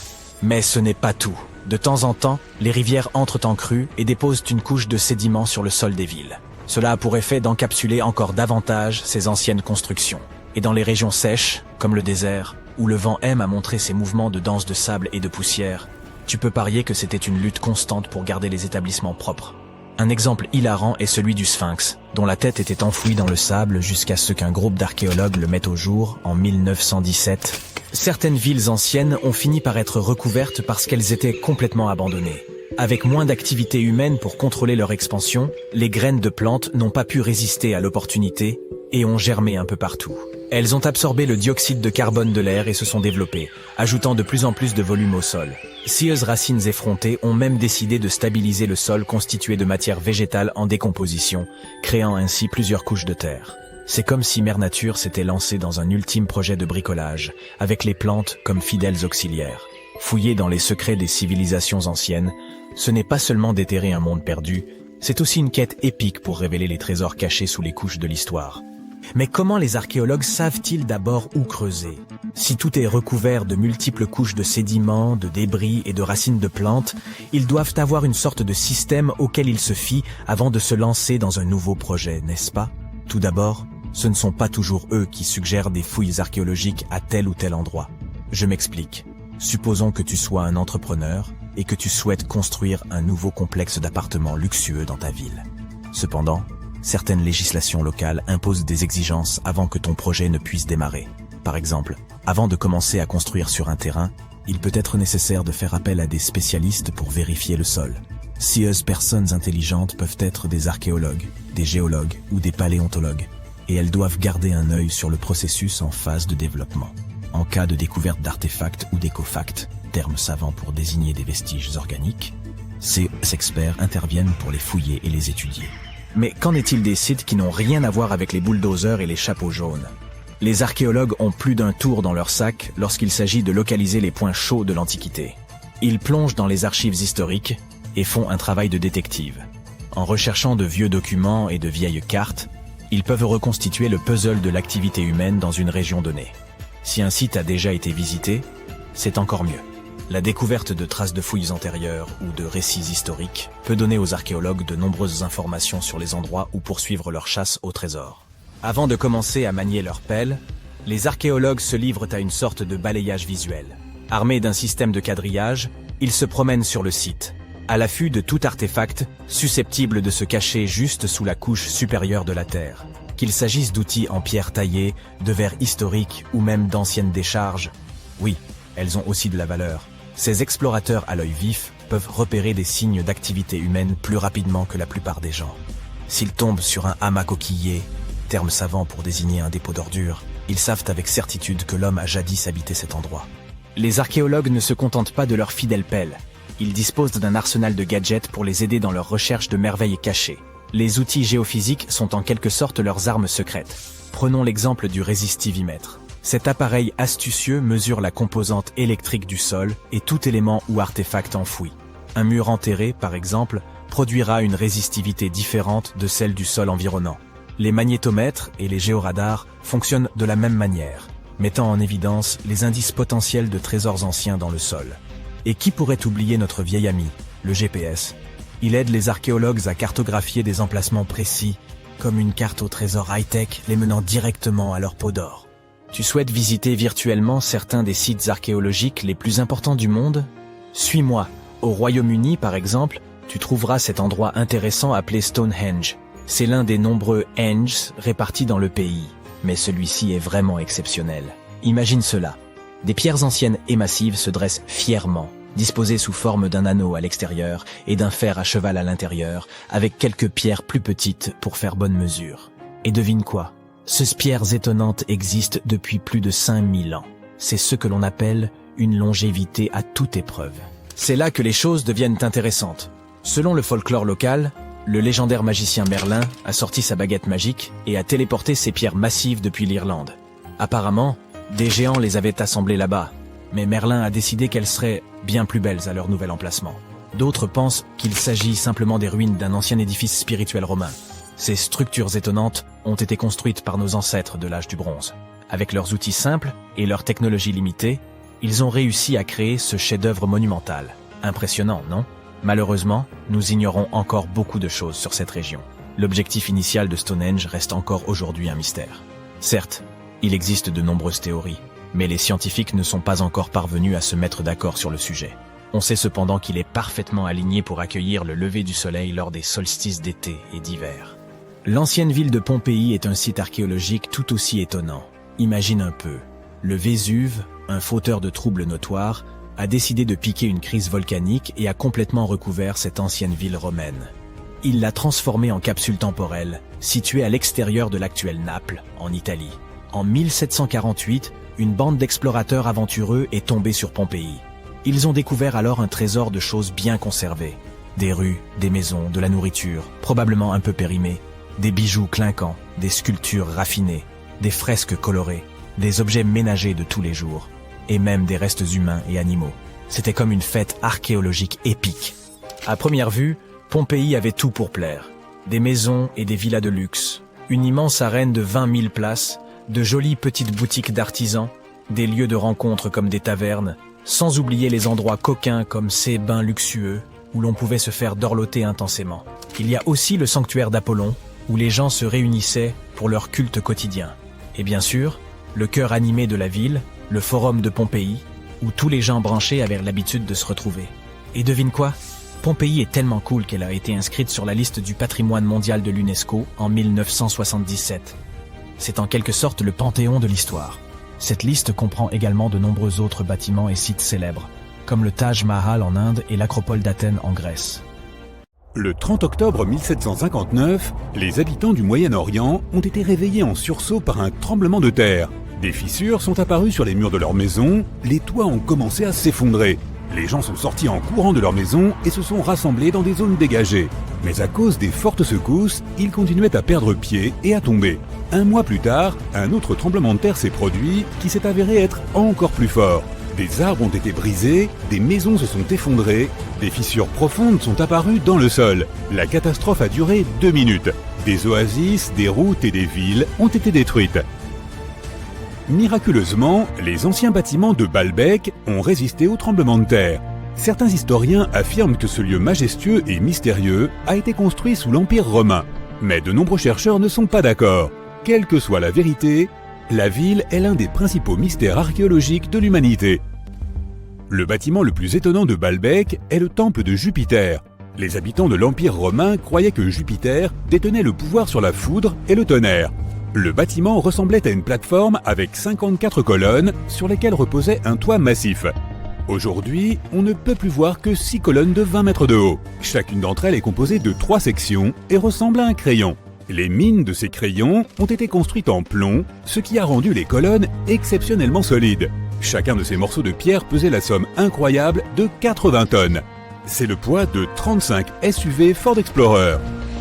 S2: Mais ce n'est pas tout. De temps en temps, les rivières entrent en crue et déposent une couche de sédiments sur le sol des villes. Cela a pour effet d'encapsuler encore davantage ces anciennes constructions. Et dans les régions sèches, comme le désert, où le vent aime à montrer ses mouvements de danse de sable et de poussière, tu peux parier que c'était une lutte constante pour garder les établissements propres. Un exemple hilarant est celui du Sphinx, dont la tête était enfouie dans le sable jusqu'à ce qu'un groupe d'archéologues le mette au jour en 1917. Certaines villes anciennes ont fini par être recouvertes parce qu'elles étaient complètement abandonnées. Avec moins d'activité humaine pour contrôler leur expansion, les graines de plantes n'ont pas pu résister à l'opportunité et ont germé un peu partout. Elles ont absorbé le dioxyde de carbone de l'air et se sont développées, ajoutant de plus en plus de volume au sol. Scieuses racines effrontées ont même décidé de stabiliser le sol constitué de matière végétale en décomposition, créant ainsi plusieurs couches de terre. C'est comme si Mère Nature s'était lancée dans un ultime projet de bricolage, avec les plantes comme fidèles auxiliaires. Fouiller dans les secrets des civilisations anciennes, ce n'est pas seulement déterrer un monde perdu, c'est aussi une quête épique pour révéler les trésors cachés sous les couches de l'histoire. Mais comment les archéologues savent-ils d'abord où creuser? Si tout est recouvert de multiples couches de sédiments, de débris et de racines de plantes, ils doivent avoir une sorte de système auquel ils se fient avant de se lancer dans un nouveau projet, n'est-ce pas? Tout d'abord, ce ne sont pas toujours eux qui suggèrent des fouilles archéologiques à tel ou tel endroit. Je m'explique. Supposons que tu sois un entrepreneur et que tu souhaites construire un nouveau complexe d'appartements luxueux dans ta ville. Cependant, certaines législations locales imposent des exigences avant que ton projet ne puisse démarrer. Par exemple, avant de commencer à construire sur un terrain,
S4: il peut être nécessaire de faire appel à des spécialistes pour vérifier le sol. Ces personnes intelligentes peuvent être des archéologues, des géologues ou des paléontologues, et elles doivent garder un œil sur le processus en phase de développement. En cas de découverte d'artefacts ou d'écofacts, termes savants pour désigner des vestiges organiques, ces experts interviennent pour les fouiller et les étudier.
S2: Mais qu'en est-il des sites qui n'ont rien à voir avec les bulldozers et les chapeaux jaunes? Les archéologues ont plus d'un tour dans leur sac lorsqu'il s'agit de localiser les points chauds de l'Antiquité. Ils plongent dans les archives historiques et font un travail de détective. En recherchant de vieux documents et de vieilles cartes, ils peuvent reconstituer le puzzle de l'activité humaine dans une région donnée. Si un site a déjà été visité, c'est encore mieux. La découverte de traces de fouilles antérieures ou de récits historiques peut donner aux archéologues de nombreuses informations sur les endroits où poursuivre leur chasse au trésor. Avant de commencer à manier leur pelle, les archéologues se livrent à une sorte de balayage visuel. Armés d'un système de quadrillage, ils se promènent sur le site, à l'affût de tout artefact susceptible de se cacher juste sous la couche supérieure de la terre. Qu'il s'agisse d'outils en pierre taillée, de verres historiques ou même d'anciennes décharges, oui, elles ont aussi de la valeur. Ces explorateurs à l'œil vif peuvent repérer des signes d'activité humaine plus rapidement que la plupart des gens. S'ils tombent sur un hamac coquillé, terme savant pour désigner un dépôt d'ordures, ils savent avec certitude que l'homme a jadis habité cet endroit. Les archéologues ne se contentent pas de leur fidèle pelle. Ils disposent d'un arsenal de gadgets pour les aider dans leur recherche de merveilles cachées. Les outils géophysiques sont en quelque sorte leurs armes secrètes. Prenons l'exemple du résistivimètre. Cet appareil astucieux mesure la composante électrique du sol et tout élément ou artefact enfoui. Un mur enterré, par exemple, produira une résistivité différente de celle du sol environnant. Les magnétomètres et les géoradars fonctionnent de la même manière, mettant en évidence les indices potentiels de trésors anciens dans le sol. Et qui pourrait oublier notre vieil ami, le GPS? Il aide les archéologues à cartographier des emplacements précis, comme une carte au trésor high-tech les menant directement à leur peau d'or. Tu souhaites visiter virtuellement certains des sites archéologiques les plus importants du monde? Suis-moi. Au Royaume-Uni, par exemple, tu trouveras cet endroit intéressant appelé Stonehenge. C'est l'un des nombreux Henges répartis dans le pays, mais celui-ci est vraiment exceptionnel. Imagine cela. Des pierres anciennes et massives se dressent fièrement, disposées sous forme d'un anneau à l'extérieur et d'un fer à cheval à l'intérieur, avec quelques pierres plus petites pour faire bonne mesure. Et devine quoi? Ces pierres étonnantes existent depuis plus de 5000 ans. C'est ce que l'on appelle une longévité à toute épreuve. C'est là que les choses deviennent intéressantes. Selon le folklore local, le légendaire magicien Merlin a sorti sa baguette magique et a téléporté ces pierres massives depuis l'Irlande. Apparemment, des géants les avaient assemblées là-bas, mais Merlin a décidé qu'elles seraient bien plus belles à leur nouvel emplacement. D'autres pensent qu'il s'agit simplement des ruines d'un ancien édifice spirituel romain. Ces structures étonnantes ont été construites par nos ancêtres de l'âge du bronze. Avec leurs outils simples et leur technologie limitée, ils ont réussi à créer ce chef-d'œuvre monumental. Impressionnant, non? Malheureusement, nous ignorons encore beaucoup de choses sur cette région. L'objectif initial de Stonehenge reste encore aujourd'hui un mystère. Certes, il existe de nombreuses théories, mais les scientifiques ne sont pas encore parvenus à se mettre d'accord sur le sujet. On sait cependant qu'il est parfaitement aligné pour accueillir le lever du soleil lors des solstices d'été et d'hiver. L'ancienne ville de Pompéi est un site archéologique tout aussi étonnant. Imagine un peu, le Vésuve, un fauteur de troubles notoires, a décidé de piquer une crise volcanique et a complètement recouvert cette ancienne ville romaine. Il l'a transformée en capsule temporelle, située à l'extérieur de l'actuelle Naples, en Italie. En 1748, une bande d'explorateurs aventureux est tombée sur Pompéi. Ils ont découvert alors un trésor de choses bien conservées. Des rues, des maisons, de la nourriture, probablement un peu périmée, des bijoux clinquants, des sculptures raffinées, des fresques colorées, des objets ménagers de tous les jours, et même des restes humains et animaux. C'était comme une fête archéologique épique. À première vue, Pompéi avait tout pour plaire. Des maisons et des villas de luxe, une immense arène de 20 000 places, de jolies petites boutiques d'artisans, des lieux de rencontre comme des tavernes, sans oublier les endroits coquins comme ces bains luxueux, où l'on pouvait se faire dorloter intensément. Il y a aussi le sanctuaire d'Apollon, où les gens se réunissaient pour leur culte quotidien. Et bien sûr, le cœur animé de la ville, le forum de Pompéi, où tous les gens branchés avaient l'habitude de se retrouver. Et devine quoi? Pompéi est tellement cool qu'elle a été inscrite sur la liste du patrimoine mondial de l'UNESCO en 1977. C'est en quelque sorte le panthéon de l'histoire.
S4: Cette liste comprend également de nombreux autres bâtiments et sites célèbres, comme le Taj Mahal en Inde et l'Acropole d'Athènes en Grèce.
S1: Le 30 octobre 1759, les habitants du Moyen-Orient ont été réveillés en sursaut par un tremblement de terre. Des fissures sont apparues sur les murs de leur maison, les toits ont commencé à s'effondrer. Les gens sont sortis en courant de leur maison et se sont rassemblés dans des zones dégagées. Mais à cause des fortes secousses, ils continuaient à perdre pied et à tomber. Un mois plus tard, un autre tremblement de terre s'est produit qui s'est avéré être encore plus fort. Des arbres ont été brisés, des maisons se sont effondrées, des fissures profondes sont apparues dans le sol. La catastrophe a duré 2 minutes. Des oasis, des routes et des villes ont été détruites. Miraculeusement, les anciens bâtiments de Baalbek ont résisté au tremblement de terre. Certains historiens affirment que ce lieu majestueux et mystérieux a été construit sous l'Empire romain. Mais de nombreux chercheurs ne sont pas d'accord. Quelle que soit la vérité, la ville est l'un des principaux mystères archéologiques de l'humanité. Le bâtiment le plus étonnant de Baalbek est le temple de Jupiter. Les habitants de l'Empire romain croyaient que Jupiter détenait le pouvoir sur la foudre et le tonnerre. Le bâtiment ressemblait à une plateforme avec 54 colonnes sur lesquelles reposait un toit massif. Aujourd'hui, on ne peut plus voir que 6 colonnes de 20 mètres de haut. Chacune d'entre elles est composée de 3 sections et ressemble à un crayon. Les mines de ces crayons ont été construites en plomb, ce qui a rendu les colonnes exceptionnellement solides. Chacun de ces morceaux de pierre pesait la somme incroyable de 80 tonnes. C'est le poids de 35 SUV Ford Explorer.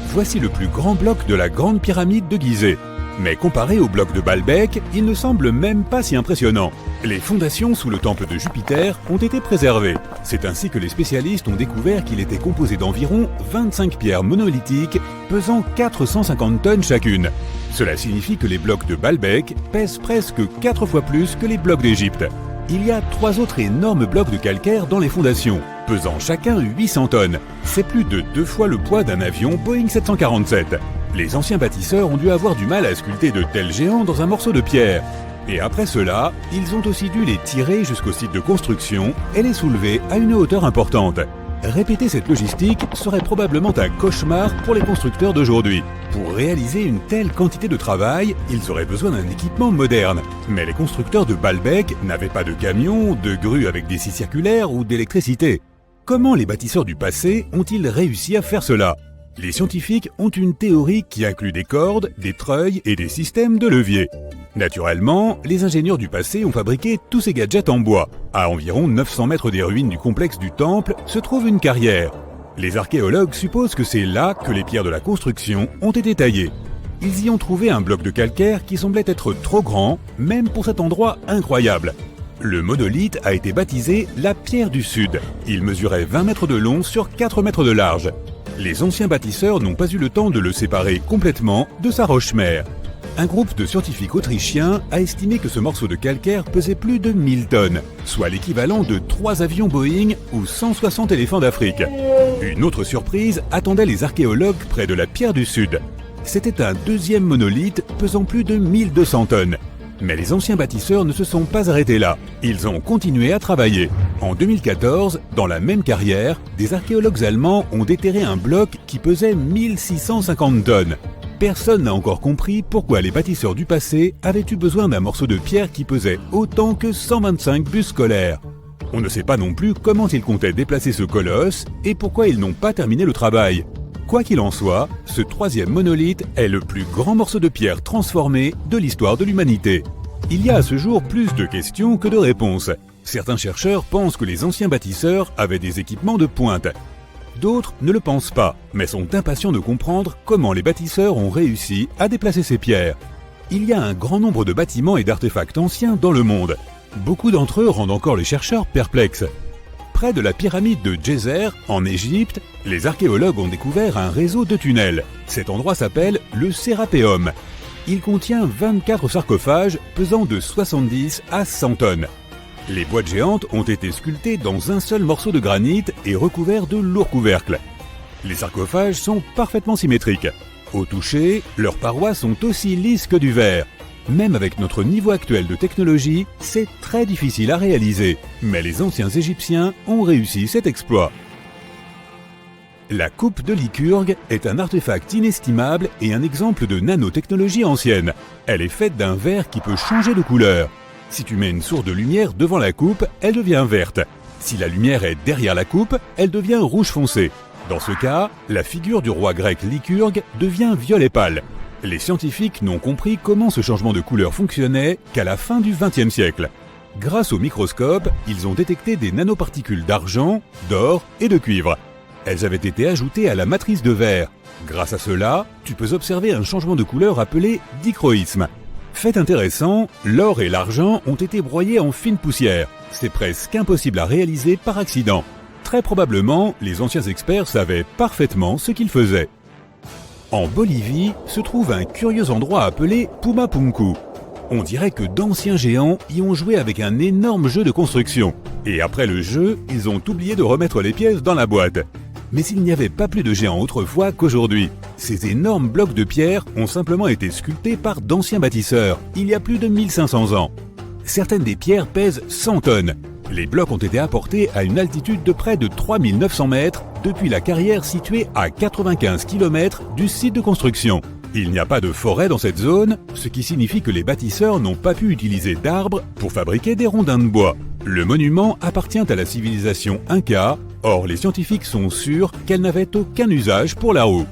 S1: Voici le plus grand bloc de la Grande Pyramide de Gizeh. Mais comparé au bloc de Baalbek, il ne semble même pas si impressionnant. Les fondations sous le temple de Jupiter ont été préservées. C'est ainsi que les spécialistes ont découvert qu'il était composé d'environ 25 pierres monolithiques pesant 450 tonnes chacune. Cela signifie que les blocs de Baalbek pèsent presque 4 fois plus que les blocs d'Égypte. Il y a 3 autres énormes blocs de calcaire dans les fondations, pesant chacun 800 tonnes. C'est plus de 2 fois le poids d'un avion Boeing 747. Les anciens bâtisseurs ont dû avoir du mal à sculpter de tels géants dans un morceau de pierre. Et après cela, ils ont aussi dû les tirer jusqu'au site de construction et les soulever à une hauteur importante. Répéter cette logistique serait probablement un cauchemar pour les constructeurs d'aujourd'hui. Pour réaliser une telle quantité de travail, ils auraient besoin d'un équipement moderne. Mais les constructeurs de Baalbek n'avaient pas de camions, de grues avec des scies circulaires ou d'électricité. Comment les bâtisseurs du passé ont-ils réussi à faire cela ? Les scientifiques ont une théorie qui inclut des cordes, des treuils et des systèmes de levier. Naturellement, les ingénieurs du passé ont fabriqué tous ces gadgets en bois. À environ 900 mètres des ruines du complexe du temple se trouve une carrière. Les archéologues supposent que c'est là que les pierres de la construction ont été taillées. Ils y ont trouvé un bloc de calcaire qui semblait être trop grand, même pour cet endroit incroyable. Le monolithe a été baptisé la pierre du Sud. Il mesurait 20 mètres de long sur 4 mètres de large. Les anciens bâtisseurs n'ont pas eu le temps de le séparer complètement de sa roche-mère. Un groupe de scientifiques autrichiens a estimé que ce morceau de calcaire pesait plus de 1000 tonnes, soit l'équivalent de 3 avions Boeing ou 160 éléphants d'Afrique. Une autre surprise attendait les archéologues près de la pierre du Sud. C'était un deuxième monolithe pesant plus de 1200 tonnes. Mais les anciens bâtisseurs ne se sont pas arrêtés là. Ils ont continué à travailler. En 2014, dans la même carrière, des archéologues allemands ont déterré un bloc qui pesait 1650 tonnes. Personne n'a encore compris pourquoi les bâtisseurs du passé avaient eu besoin d'un morceau de pierre qui pesait autant que 125 bus scolaires. On ne sait pas non plus comment ils comptaient déplacer ce colosse et pourquoi ils n'ont pas terminé le travail. Quoi qu'il en soit, ce troisième monolithe est le plus grand morceau de pierre transformé de l'histoire de l'humanité. Il y a à ce jour plus de questions que de réponses. Certains chercheurs pensent que les anciens bâtisseurs avaient des équipements de pointe. D'autres ne le pensent pas, mais sont impatients de comprendre comment les bâtisseurs ont réussi à déplacer ces pierres. Il y a un grand nombre de bâtiments et d'artefacts anciens dans le monde. Beaucoup d'entre eux rendent encore les chercheurs perplexes. Près de la pyramide de Djeser, en Égypte, les archéologues ont découvert un réseau de tunnels. Cet endroit s'appelle le Sérapéum. Il contient 24 sarcophages pesant de 70 à 100 tonnes. Les boîtes géantes ont été sculptées dans un seul morceau de granit et recouverts de lourds couvercles. Les sarcophages sont parfaitement symétriques. Au toucher, leurs parois sont aussi lisses que du verre. Même avec notre niveau actuel de technologie, c'est très difficile à réaliser. Mais les anciens Égyptiens ont réussi cet exploit. La coupe de Lycurgue est un artefact inestimable et un exemple de nanotechnologie ancienne. Elle est faite d'un verre qui peut changer de couleur. Si tu mets une source de lumière devant la coupe, elle devient verte. Si la lumière est derrière la coupe, elle devient rouge foncé. Dans ce cas, la figure du roi grec Lycurgue devient violet pâle. Les scientifiques n'ont compris comment ce changement de couleur fonctionnait qu'à la fin du XXe siècle. Grâce au microscope, ils ont détecté des nanoparticules d'argent, d'or et de cuivre. Elles avaient été ajoutées à la matrice de verre. Grâce à cela, tu peux observer un changement de couleur appelé dichroïsme. Fait intéressant, l'or et l'argent ont été broyés en fine poussière. C'est presque impossible à réaliser par accident. Très probablement, les anciens experts savaient parfaitement ce qu'ils faisaient. En Bolivie se trouve un curieux endroit appelé Pumapunku. On dirait que d'anciens géants y ont joué avec un énorme jeu de construction. Et après le jeu, ils ont oublié de remettre les pièces dans la boîte. Mais il n'y avait pas plus de géants autrefois qu'aujourd'hui. Ces énormes blocs de pierre ont simplement été sculptés par d'anciens bâtisseurs, il y a plus de 1500 ans. Certaines des pierres pèsent 100 tonnes. Les blocs ont été apportés à une altitude de près de 3900 mètres depuis la carrière située à 95 km du site de construction. Il n'y a pas de forêt dans cette zone, ce qui signifie que les bâtisseurs n'ont pas pu utiliser d'arbres pour fabriquer des rondins de bois. Le monument appartient à la civilisation Inca, or les scientifiques sont sûrs qu'elle n'avait aucun usage pour la roue.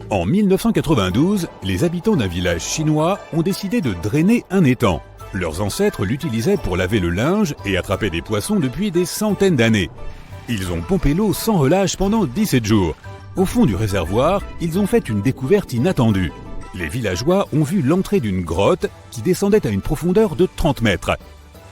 S1: En 1992, les habitants d'un village chinois ont décidé de drainer un étang. Leurs ancêtres l'utilisaient pour laver le linge et attraper des poissons depuis des centaines d'années. Ils ont pompé l'eau sans relâche pendant 17 jours. Au fond du réservoir, ils ont fait une découverte inattendue. Les villageois ont vu l'entrée d'une grotte qui descendait à une profondeur de 30 mètres.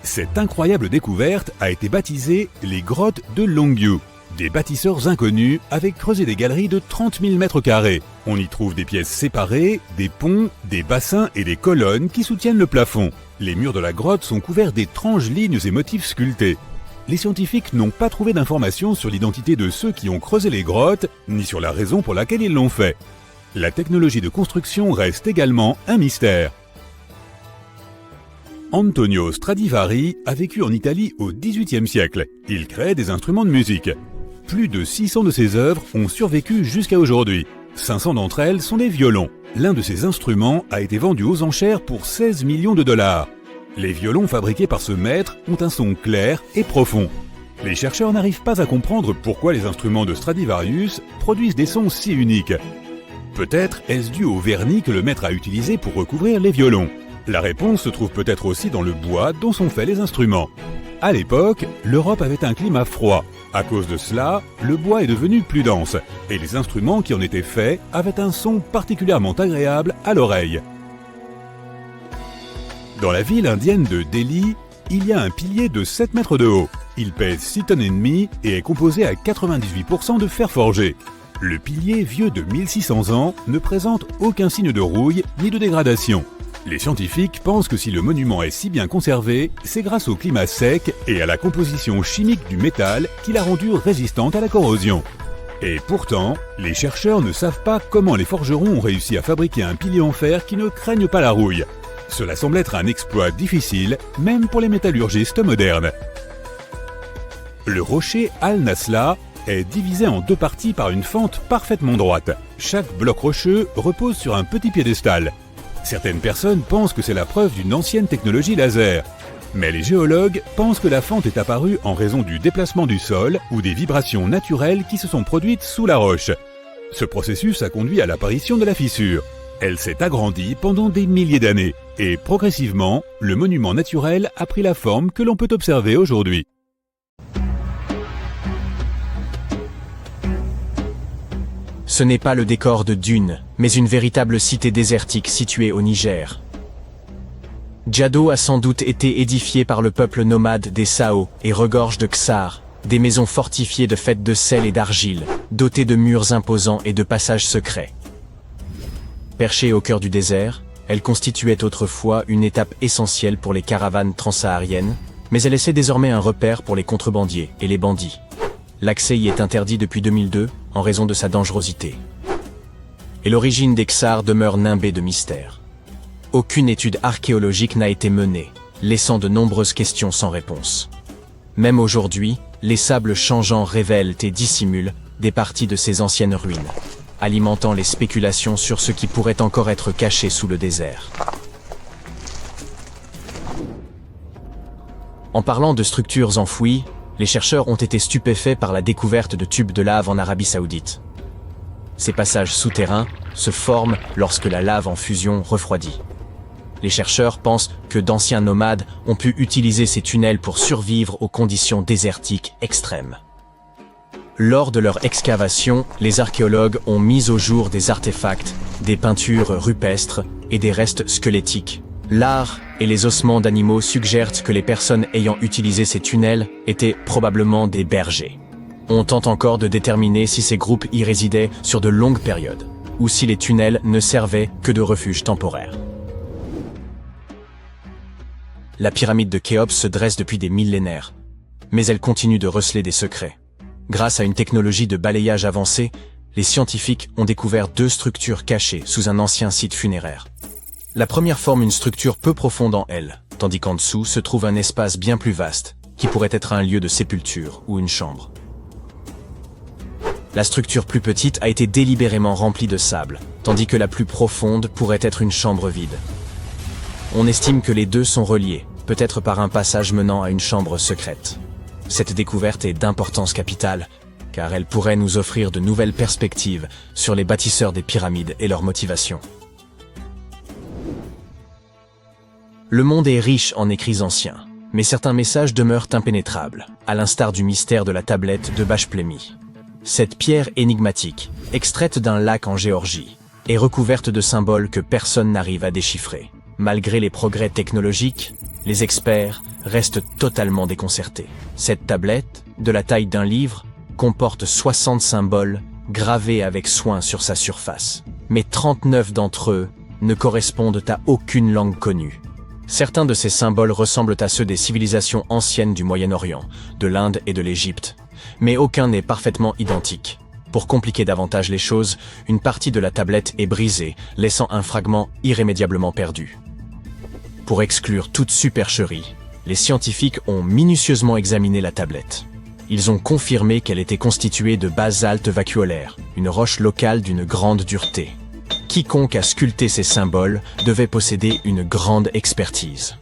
S1: Cette incroyable découverte a été baptisée les grottes de Longyu. Des bâtisseurs inconnus avaient creusé des galeries de 30 000 mètres carrés. On y trouve des pièces séparées, des ponts, des bassins et des colonnes qui soutiennent le plafond. Les murs de la grotte sont couverts d'étranges lignes et motifs sculptés. Les scientifiques n'ont pas trouvé d'informations sur l'identité de ceux qui ont creusé les grottes, ni sur la raison pour laquelle ils l'ont fait. La technologie de construction reste également un mystère. Antonio Stradivari a vécu en Italie au XVIIIe siècle. Il créait des instruments de musique. Plus de 600 de ses œuvres ont survécu jusqu'à aujourd'hui. 500 d'entre elles sont des violons. L'un de ces instruments a été vendu aux enchères pour 16 millions de dollars. Les violons fabriqués par ce maître ont un son clair et profond. Les chercheurs n'arrivent pas à comprendre pourquoi les instruments de Stradivarius produisent des sons si uniques. Peut-être est-ce dû au vernis que le maître a utilisé pour recouvrir les violons. La réponse se trouve peut-être aussi dans le bois dont sont faits les instruments. À l'époque, l'Europe avait un climat froid. À cause de cela, le bois est devenu plus dense, et les instruments qui en étaient faits avaient un son particulièrement agréable à l'oreille. Dans la ville indienne de Delhi, il y a un pilier de 7 mètres de haut. Il pèse 6 tonnes et demie et est composé à 98% de fer forgé. Le pilier, vieux de 1600 ans, ne présente aucun signe de rouille ni de dégradation. Les scientifiques pensent que si le monument est si bien conservé, c'est grâce au climat sec et à la composition chimique du métal qui l'a rendu résistante à la corrosion. Et pourtant, les chercheurs ne savent pas comment les forgerons ont réussi à fabriquer un pilier en fer qui ne craigne pas la rouille. Cela semble être un exploit difficile, même pour les métallurgistes modernes. Le rocher Al-Nasla est divisé en deux parties par une fente parfaitement droite. Chaque bloc rocheux repose sur un petit piédestal. Certaines personnes pensent que c'est la preuve d'une ancienne technologie laser. Mais les géologues pensent que la fente est apparue en raison du déplacement du sol ou des vibrations naturelles qui se sont produites sous la roche. Ce processus a conduit à l'apparition de la fissure. Elle s'est agrandie pendant des milliers d'années et progressivement, le monument naturel a pris la forme que l'on peut observer aujourd'hui.
S2: Ce n'est pas le décor de Dune, mais une véritable cité désertique située au Niger. Djado a sans doute été édifié par le peuple nomade des Sao et regorge de Ksar, des maisons fortifiées de faites de sel et d'argile, dotées de murs imposants et de passages secrets. Perchée au cœur du désert, elle constituait autrefois une étape essentielle pour les caravanes transsahariennes, mais elle essaie désormais un repère pour les contrebandiers et les bandits. L'accès y est interdit depuis 2002 en raison de sa dangerosité. Et l'origine des Ksar demeure nimbée de mystère. Aucune étude archéologique n'a été menée, laissant de nombreuses questions sans réponse. Même aujourd'hui, les sables changeants révèlent et dissimulent des parties de ces anciennes ruines, alimentant les spéculations sur ce qui pourrait encore être caché sous le désert. En parlant de structures enfouies, les chercheurs ont été stupéfaits par la découverte de tubes de lave en Arabie Saoudite. Ces passages souterrains se forment lorsque la lave en fusion refroidit. Les chercheurs pensent que d'anciens nomades ont pu utiliser ces tunnels pour survivre aux conditions désertiques extrêmes. Lors de leur excavation, les archéologues ont mis au jour des artefacts, des peintures rupestres et des restes squelettiques. L'art et les ossements d'animaux suggèrent que les personnes ayant utilisé ces tunnels étaient probablement des bergers. On tente encore de déterminer si ces groupes y résidaient sur de longues périodes, ou si les tunnels ne servaient que de refuge temporaire. La pyramide de Khéops se dresse depuis des millénaires, mais elle continue de receler des secrets. Grâce à une technologie de balayage avancée, les scientifiques ont découvert 2 structures cachées sous un ancien site funéraire. La première forme une structure peu profonde en elle, tandis qu'en dessous se trouve un espace bien plus vaste, qui pourrait être un lieu de sépulture ou une chambre. La structure plus petite a été délibérément remplie de sable, tandis que la plus profonde pourrait être une chambre vide. On estime que les 2 sont reliés, peut-être par un passage menant à une chambre secrète. Cette découverte est d'importance capitale, car elle pourrait nous offrir de nouvelles perspectives sur les bâtisseurs des pyramides et leurs motivations. Le monde est riche en écrits anciens, mais certains messages demeurent impénétrables, à l'instar du mystère de la tablette de Bachplémy. Cette pierre énigmatique, extraite d'un lac en Géorgie, est recouverte de symboles que personne n'arrive à déchiffrer. Malgré les progrès technologiques, les experts restent totalement déconcertés. Cette tablette, de la taille d'un livre, comporte 60 symboles gravés avec soin sur sa surface. Mais 39 d'entre eux ne correspondent à aucune langue connue. Certains de ces symboles ressemblent à ceux des civilisations anciennes du Moyen-Orient, de l'Inde et de l'Égypte, mais aucun n'est parfaitement identique. Pour compliquer davantage les choses, une partie de la tablette est brisée, laissant un fragment irrémédiablement perdu. Pour exclure toute supercherie, les scientifiques ont minutieusement examiné la tablette. Ils ont confirmé qu'elle était constituée de basalte vacuolaire, une roche locale d'une grande dureté. Quiconque a sculpté ces symboles devait posséder une grande expertise.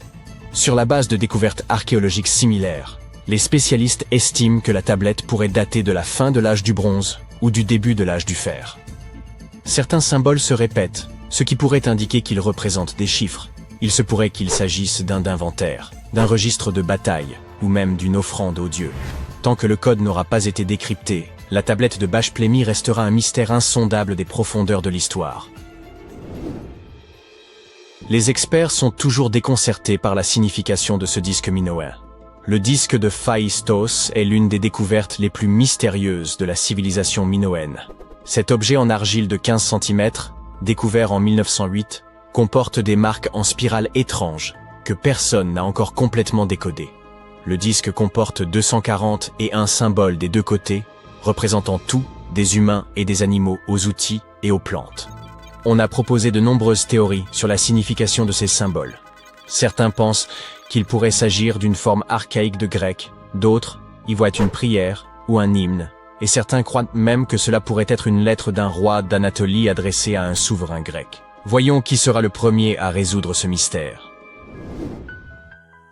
S2: Sur la base de découvertes archéologiques similaires, les spécialistes estiment que la tablette pourrait dater de la fin de l'âge du bronze ou du début de l'âge du fer. Certains symboles se répètent, ce qui pourrait indiquer qu'ils représentent des chiffres. Il se pourrait qu'il s'agisse d'un inventaire, d'un registre de bataille, ou même d'une offrande aux dieux. Tant que le code n'aura pas été décrypté, la tablette de Bachplémy restera un mystère insondable des profondeurs de l'histoire. Les experts sont toujours déconcertés par la signification de ce disque minoen. Le disque de Phaistos est l'une des découvertes les plus mystérieuses de la civilisation minoenne. Cet objet en argile de 15 cm, découvert en 1908, comporte des marques en spirale étranges que personne n'a encore complètement décodées. Le disque comporte 240 et un symboles des 2 côtés, représentant tout, des humains et des animaux aux outils et aux plantes. On a proposé de nombreuses théories sur la signification de ces symboles. Certains pensent qu'il pourrait s'agir d'une forme archaïque de grec, d'autres y voient une prière ou un hymne, et certains croient même que cela pourrait être une lettre d'un roi d'Anatolie adressée à un souverain grec. Voyons qui sera le premier à résoudre ce mystère.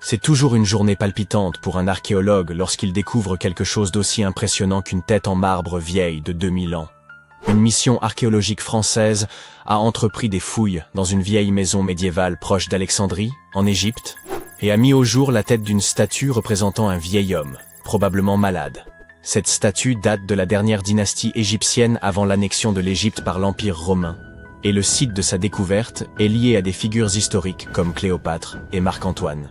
S2: C'est toujours une journée palpitante pour un archéologue lorsqu'il découvre quelque chose d'aussi impressionnant qu'une tête en marbre vieille de 2000 ans. Une mission archéologique française a entrepris des fouilles dans une vieille maison médiévale proche d'Alexandrie, en Égypte, et a mis au jour la tête d'une statue représentant un vieil homme, probablement malade. Cette statue date de la dernière dynastie égyptienne avant l'annexion de l'Égypte par l'Empire romain, et le site de sa découverte est lié à des figures historiques comme Cléopâtre et Marc-Antoine.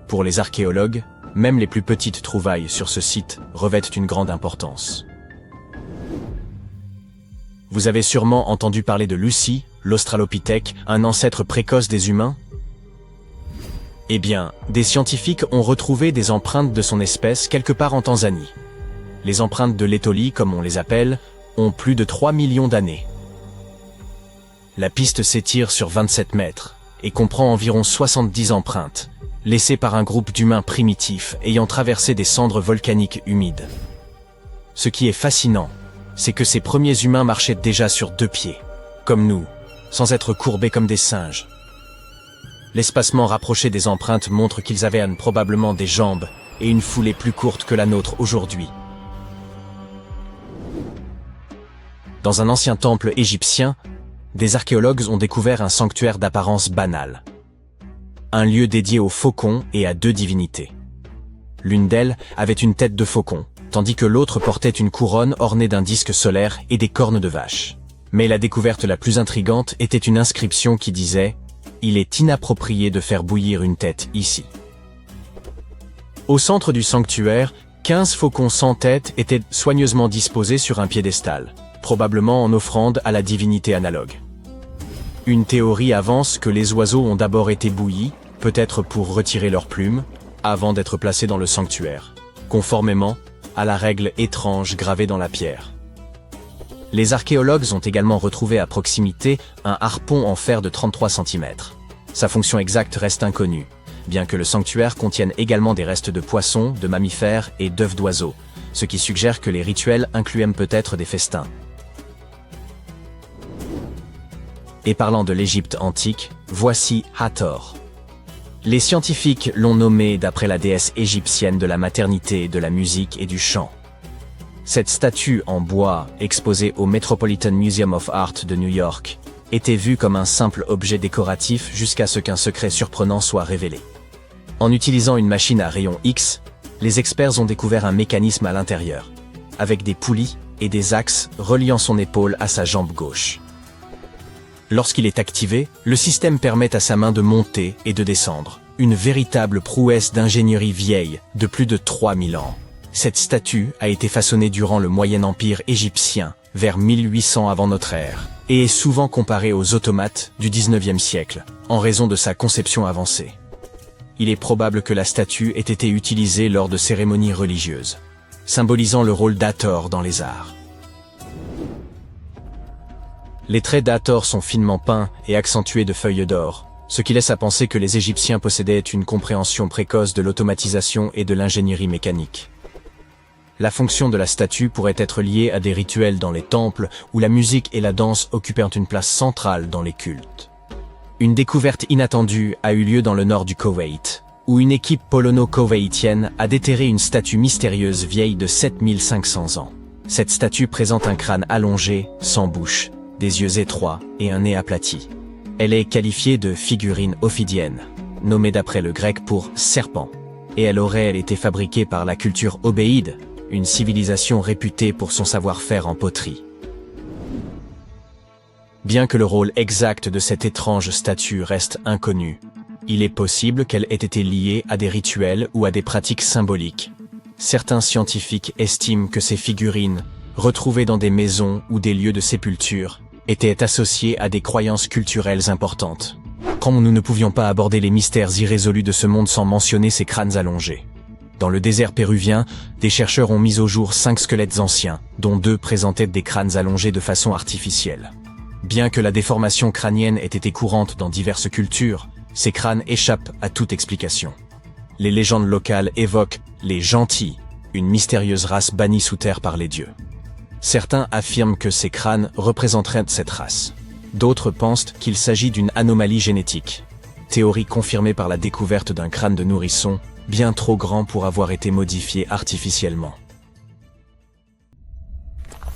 S2: Pour les archéologues, même les plus petites trouvailles sur ce site revêtent une grande importance. Vous avez sûrement entendu parler de Lucie, l'Australopithèque, un ancêtre précoce des humains? Eh bien, des scientifiques ont retrouvé des empreintes de son espèce quelque part en Tanzanie. Les empreintes de l'Étolie, comme on les appelle, ont plus de 3 millions d'années. La piste s'étire sur 27 mètres et comprend environ 70 empreintes, laissées par un groupe d'humains primitifs ayant traversé des cendres volcaniques humides. Ce qui est fascinant, c'est que ces premiers humains marchaient déjà sur 2 pieds, comme nous, sans être courbés comme des singes. L'espacement rapproché des empreintes montre qu'ils avaient probablement des jambes et une foulée plus courte que la nôtre aujourd'hui. Dans un ancien temple égyptien, des archéologues ont découvert un sanctuaire d'apparence banale. Un lieu dédié aux faucons et à 2 divinités. L'une d'elles avait une tête de faucon, tandis que l'autre portait une couronne ornée d'un disque solaire et des cornes de vache. Mais la découverte la plus intrigante était une inscription qui disait « Il est inapproprié de faire bouillir une tête ici ». Au centre du sanctuaire, 15 faucons sans tête étaient soigneusement disposés sur un piédestal, probablement en offrande à la divinité analogue. Une théorie avance que les oiseaux ont d'abord été bouillis, peut-être pour retirer leurs plumes, avant d'être placés dans le sanctuaire, conformément à la règle étrange gravée dans la pierre. Les archéologues ont également retrouvé à proximité un harpon en fer de 33 cm. Sa fonction exacte reste inconnue, bien que le sanctuaire contienne également des restes de poissons, de mammifères et d'œufs d'oiseaux, ce qui suggère que les rituels incluaient peut-être des festins. Et parlant de l'Égypte antique, voici Hathor. Les scientifiques l'ont nommé d'après la déesse égyptienne de la maternité, de la musique et du chant. Cette statue en bois, exposée au Metropolitan Museum of Art de New York, était vue comme un simple objet décoratif jusqu'à ce qu'un secret surprenant soit révélé. En utilisant une machine à rayons X, les experts ont découvert un mécanisme à l'intérieur, avec des poulies et des axes reliant son épaule à sa jambe gauche. Lorsqu'il est activé, le système permet à sa main de monter et de descendre. Une véritable prouesse d'ingénierie vieille de plus de 3000 ans. Cette statue a été façonnée durant le Moyen Empire égyptien, vers 1800 avant notre ère, et est souvent comparée aux automates du 19e siècle, en raison de sa conception avancée. Il est probable que la statue ait été utilisée lors de cérémonies religieuses, symbolisant le rôle d'Hathor dans les arts. Les traits d'Hathor sont finement peints et accentués de feuilles d'or, ce qui laisse à penser que les Égyptiens possédaient une compréhension précoce de l'automatisation et de l'ingénierie mécanique. La fonction de la statue pourrait être liée à des rituels dans les temples où la musique et la danse occupèrent une place centrale dans les cultes. Une découverte inattendue a eu lieu dans le nord du Koweït, où une équipe polono-koweïtienne a déterré une statue mystérieuse vieille de 7500 ans. Cette statue présente un crâne allongé, sans bouche, des yeux étroits et un nez aplati. Elle est qualifiée de figurine ophidienne, nommée d'après le grec pour serpent, et elle aurait été fabriquée par la culture obéide, une civilisation réputée pour son savoir-faire en poterie. Bien que le rôle exact de cette étrange statue reste inconnu, il est possible qu'elle ait été liée à des rituels ou à des pratiques symboliques. Certains scientifiques estiment que ces figurines, retrouvées dans des maisons ou des lieux de sépulture, étaient associées à des croyances culturelles importantes. Comme nous ne pouvions pas aborder les mystères irrésolus de ce monde sans mentionner ces crânes allongés. Dans le désert péruvien, des chercheurs ont mis au jour 5 squelettes anciens, dont 2 présentaient des crânes allongés de façon artificielle. Bien que la déformation crânienne ait été courante dans diverses cultures, ces crânes échappent à toute explication. Les légendes locales évoquent les gentils, une mystérieuse race bannie sous terre par les dieux. Certains affirment que ces crânes représenteraient cette race. D'autres pensent qu'il s'agit d'une anomalie génétique. Théorie confirmée par la découverte d'un crâne de nourrisson, bien trop grand pour avoir été modifié artificiellement.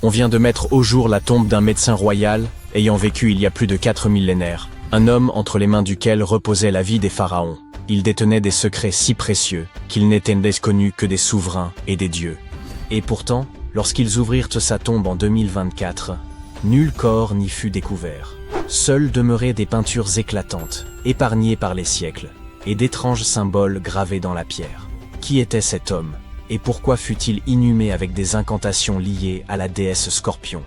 S2: On vient de mettre au jour la tombe d'un médecin royal, ayant vécu il y a plus de 4 millénaires, un homme entre les mains duquel reposait la vie des pharaons. Il détenait des secrets si précieux qu'il n'était connu que des souverains et des dieux. Et pourtant, lorsqu'ils ouvrirent sa tombe en 2024, nul corps n'y fut découvert. Seules demeuraient des peintures éclatantes, épargnées par les siècles, et d'étranges symboles gravés dans la pierre. Qui était cet homme, et pourquoi fut-il inhumé avec des incantations liées à la déesse Scorpion?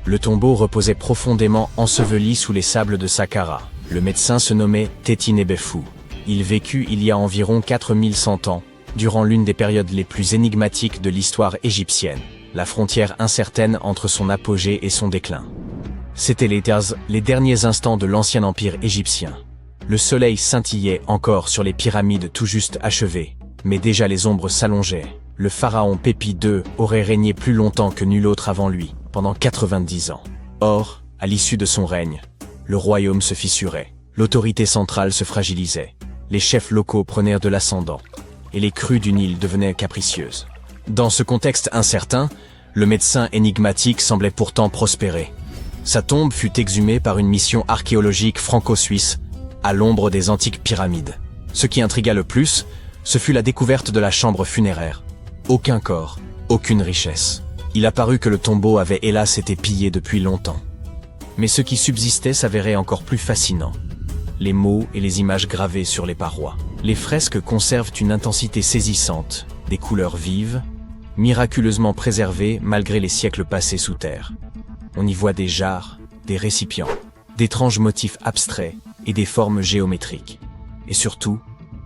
S2: Le tombeau reposait profondément enseveli sous les sables de Saqqara. Le médecin se nommait Tétinébefu. Il vécut il y a environ 4100 ans, durant l'une des périodes les plus énigmatiques de l'histoire égyptienne, la frontière incertaine entre son apogée et son déclin. C'étaient les derniers instants de l'ancien empire égyptien. Le soleil scintillait encore sur les pyramides tout juste achevées, mais déjà les ombres s'allongeaient. Le pharaon Pépi II aurait régné plus longtemps que nul autre avant lui, pendant 90 ans. Or, à l'issue de son règne, le royaume se fissurait. L'autorité centrale se fragilisait, les chefs locaux prenaient de l'ascendant, et les crues du Nil devenaient capricieuses. Dans ce contexte incertain, le médecin énigmatique semblait pourtant prospérer. Sa tombe fut exhumée par une mission archéologique franco-suisse, à l'ombre des antiques pyramides. Ce qui intrigua le plus, ce fut la découverte de la chambre funéraire. Aucun corps, aucune richesse. Il apparut que le tombeau avait hélas été pillé depuis longtemps. Mais ce qui subsistait s'avérait encore plus fascinant. Les mots et les images gravées sur les parois. Les fresques conservent une intensité saisissante, des couleurs vives, miraculeusement préservées malgré les siècles passés sous terre. On y voit des jarres, des récipients, d'étranges motifs abstraits et des formes géométriques. Et surtout,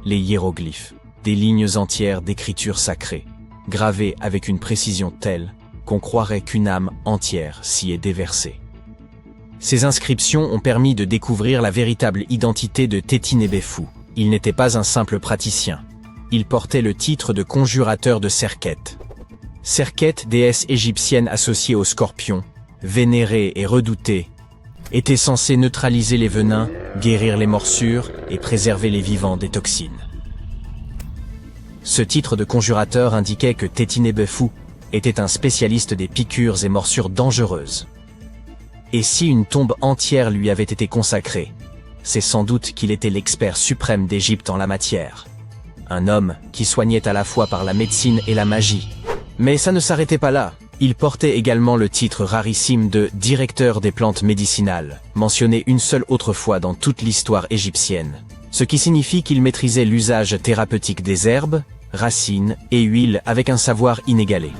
S2: les hiéroglyphes, des lignes entières d'écriture sacrée, gravées avec une précision telle qu'on croirait qu'une âme entière s'y est déversée. Ces inscriptions ont permis de découvrir la véritable identité de Tétinébéfou. Il n'était pas un simple praticien. Il portait le titre de conjurateur de Serket. Serket, déesse égyptienne associée au scorpion, vénérée et redoutée, était censée neutraliser les venins, guérir les morsures et préserver les vivants des toxines. Ce titre de conjurateur indiquait que Tétinébéfou était un spécialiste des piqûres et morsures dangereuses. Et si une tombe entière lui avait été consacrée, c'est sans doute qu'il était l'expert suprême d'Égypte en la matière. Un homme qui soignait à la fois par la médecine et la magie. Mais ça ne s'arrêtait pas là. Il portait également le titre rarissime de directeur des plantes médicinales, mentionné une seule autre fois dans toute l'histoire égyptienne. Ce qui signifie qu'il maîtrisait l'usage thérapeutique des herbes, racines et huiles avec un savoir inégalé.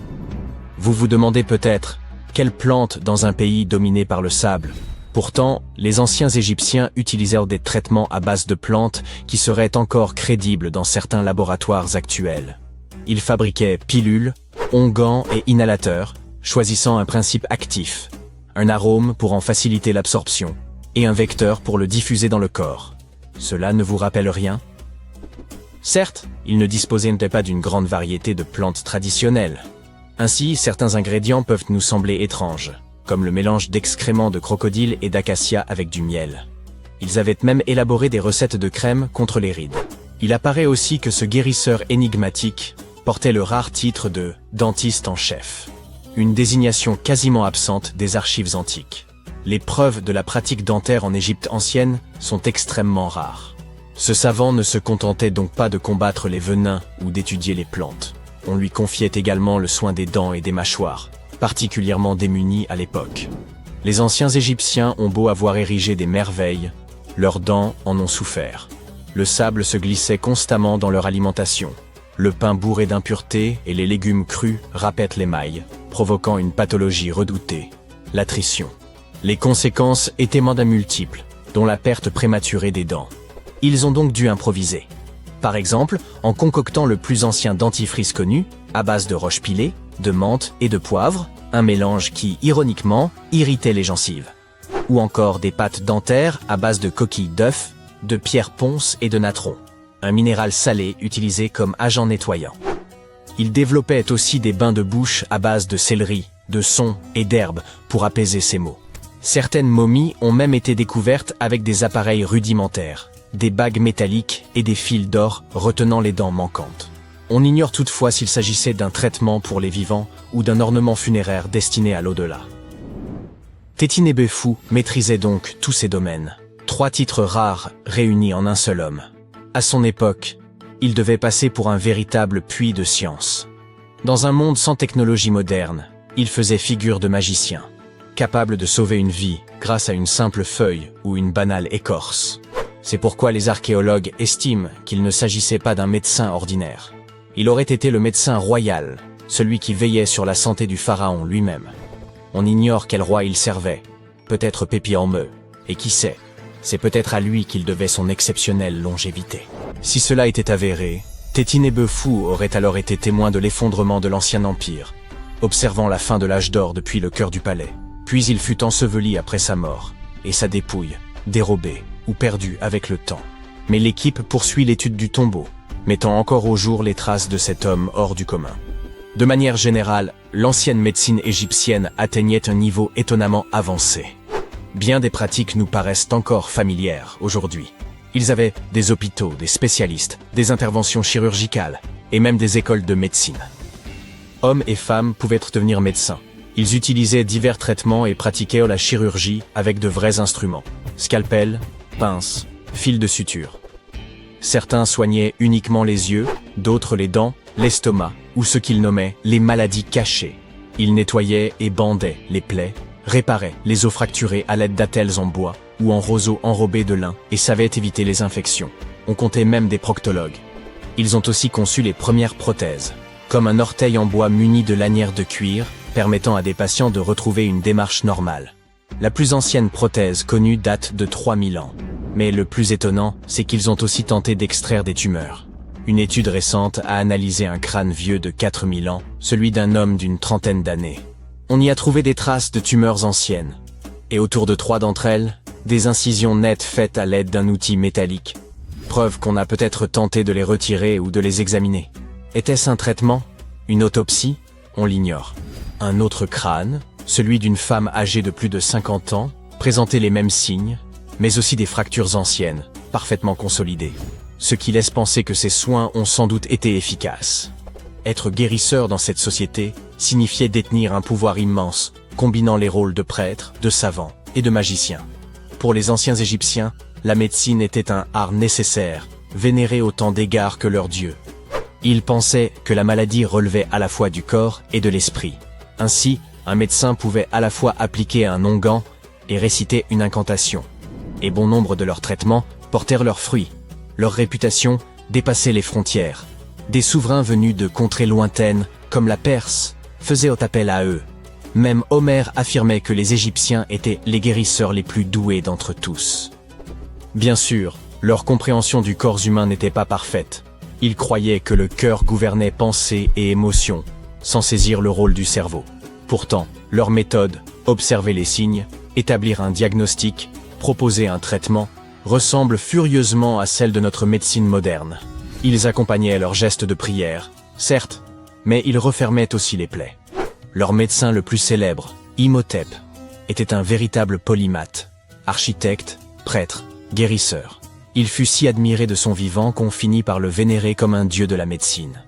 S2: Vous vous demandez peut-être, quelle plante dans un pays dominé par le sable? Pourtant, les anciens Égyptiens utilisèrent des traitements à base de plantes qui seraient encore crédibles dans certains laboratoires actuels. Ils fabriquaient pilules, onguents et inhalateurs, choisissant un principe actif, un arôme pour en faciliter l'absorption, et un vecteur pour le diffuser dans le corps. Cela ne vous rappelle rien? Certes, ils ne disposaient pas d'une grande variété de plantes traditionnelles. Ainsi, certains ingrédients peuvent nous sembler étranges, comme le mélange d'excréments de crocodile et d'acacia avec du miel. Ils avaient même élaboré des recettes de crème contre les rides. Il apparaît aussi que ce guérisseur énigmatique portait le rare titre de « dentiste en chef », une désignation quasiment absente des archives antiques. Les preuves de la pratique dentaire en Égypte ancienne sont extrêmement rares. Ce savant ne se contentait donc pas de combattre les venins ou d'étudier les plantes. On lui confiait également le soin des dents et des mâchoires, particulièrement démunis à l'époque. Les anciens Égyptiens ont beau avoir érigé des merveilles, leurs dents en ont souffert. Le sable se glissait constamment dans leur alimentation. Le pain bourré d'impuretés et les légumes crus râpaient l'émail, provoquant une pathologie redoutée, l'attrition. Les conséquences étaient mandat multiples, dont la perte prématurée des dents. Ils ont donc dû improviser. Par exemple, en concoctant le plus ancien dentifrice connu, à base de roche pilée, de menthe et de poivre, un mélange qui, ironiquement, irritait les gencives. Ou encore des pâtes dentaires à base de coquilles d'œufs, de pierre ponce et de natron, un minéral salé utilisé comme agent nettoyant. Ils développaient aussi des bains de bouche à base de céleri, de son et d'herbes pour apaiser ces maux. Certaines momies ont même été découvertes avec des appareils rudimentaires, des bagues métalliques et des fils d'or retenant les dents manquantes. On ignore toutefois s'il s'agissait d'un traitement pour les vivants ou d'un ornement funéraire destiné à l'au-delà. Tétinébéfou maîtrisait donc tous ces domaines. 3 titres rares réunis en un seul homme. À son époque, il devait passer pour un véritable puits de science. Dans un monde sans technologie moderne, il faisait figure de magicien, capable de sauver une vie grâce à une simple feuille ou une banale écorce. C'est pourquoi les archéologues estiment qu'il ne s'agissait pas d'un médecin ordinaire. Il aurait été le médecin royal, celui qui veillait sur la santé du pharaon lui-même. On ignore quel roi il servait, peut-être Pépi en Meu, et qui sait, c'est peut-être à lui qu'il devait son exceptionnelle longévité. Si cela était avéré, Tétinébéfou aurait alors été témoin de l'effondrement de l'ancien empire, observant la fin de l'âge d'or depuis le cœur du palais. Puis il fut enseveli après sa mort, et sa dépouille, dérobée ou perdue avec le temps. Mais l'équipe poursuit l'étude du tombeau, mettant encore au jour les traces de cet homme hors du commun. De manière générale, l'ancienne médecine égyptienne atteignait un niveau étonnamment avancé. bien des pratiques nous paraissent encore familières aujourd'hui. Ils avaient des hôpitaux, des spécialistes, des interventions chirurgicales et même des écoles de médecine. Hommes et femmes pouvaient devenir médecins. Ils utilisaient divers traitements et pratiquaient la chirurgie avec de vrais instruments. Scalpel, pince, fil de suture. Certains soignaient uniquement les yeux, d'autres les dents, l'estomac ou ce qu'ils nommaient les maladies cachées. Ils nettoyaient et bandaient les plaies, réparaient les os fracturés à l'aide d'attelles en bois ou en roseaux enrobés de lin et savaient éviter les infections. On comptait même des proctologues. Ils ont aussi conçu les premières prothèses, comme un orteil en bois muni de lanières de cuir, permettant à des patients de retrouver une démarche normale. La plus ancienne prothèse connue date de 3000 ans. Mais le plus étonnant, c'est qu'ils ont aussi tenté d'extraire des tumeurs. Une étude récente a analysé un crâne vieux de 4000 ans, celui d'un homme d'une trentaine d'années. On y a trouvé des traces de tumeurs anciennes. Et autour de 3 d'entre elles, des incisions nettes faites à l'aide d'un outil métallique. Preuve qu'on a peut-être tenté de les retirer ou de les examiner. Était-ce un traitement? Une autopsie? On l'ignore. Un autre crâne, celui d'une femme âgée de plus de 50 ans, présentait les mêmes signes, mais aussi des fractures anciennes, parfaitement consolidées. Ce qui laisse penser que ces soins ont sans doute été efficaces. Être guérisseur dans cette société signifiait détenir un pouvoir immense, combinant les rôles de prêtre, de savant et de magicien. Pour les anciens Égyptiens, la médecine était un art nécessaire, vénéré autant d'égards que leur dieu. Ils pensaient que la maladie relevait à la fois du corps et de l'esprit. Ainsi, un médecin pouvait à la fois appliquer un onguent et réciter une incantation. Et bon nombre de leurs traitements portèrent leurs fruits. Leur réputation dépassait les frontières. Des souverains venus de contrées lointaines, comme la Perse, faisaient appel à eux. Même Homère affirmait que les Égyptiens étaient les guérisseurs les plus doués d'entre tous. Bien sûr, leur compréhension du corps humain n'était pas parfaite. Ils croyaient que le cœur gouvernait pensée et émotion, sans saisir le rôle du cerveau. Pourtant, leur méthode, observer les signes, établir un diagnostic, proposer un traitement, ressemble furieusement à celle de notre médecine moderne. Ils accompagnaient leurs gestes de prière, certes, mais ils refermaient aussi les plaies. Leur médecin le plus célèbre, Imhotep, était un véritable polymathe, architecte, prêtre, guérisseur. Il fut si admiré de son vivant qu'on finit par le vénérer comme un dieu de la médecine.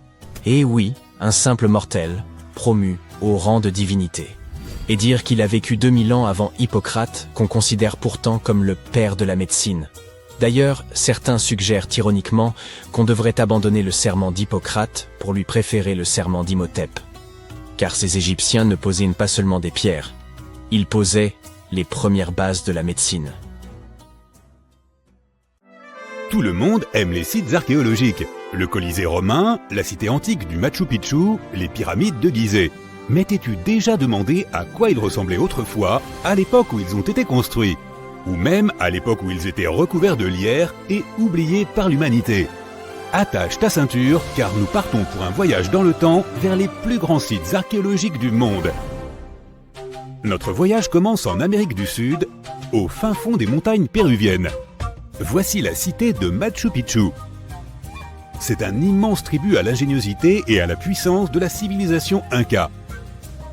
S2: Et oui, un simple mortel, promu au rang de divinité. Et dire qu'il a vécu 2000 ans avant Hippocrate, qu'on considère pourtant comme le père de la médecine. D'ailleurs, certains suggèrent ironiquement qu'on devrait abandonner le serment d'Hippocrate pour lui préférer le serment d'Imhotep. Car ces Égyptiens ne posaient pas seulement des pierres, ils posaient les premières bases de la médecine.
S1: Tout le monde aime les sites archéologiques. Le Colisée romain, la cité antique du Machu Picchu, les pyramides de Gizeh. Mais t'es-tu déjà demandé à quoi ils ressemblaient autrefois, à l'époque où ils ont été construits? Ou même à l'époque où ils étaient recouverts de lierre et oubliés par l'humanité? Attache ta ceinture, car nous partons pour un voyage dans le temps vers les plus grands sites archéologiques du monde. Notre voyage commence en Amérique du Sud, au fin fond des montagnes péruviennes. Voici la cité de Machu Picchu. C'est un immense tribut à l'ingéniosité et à la puissance de la civilisation Inca.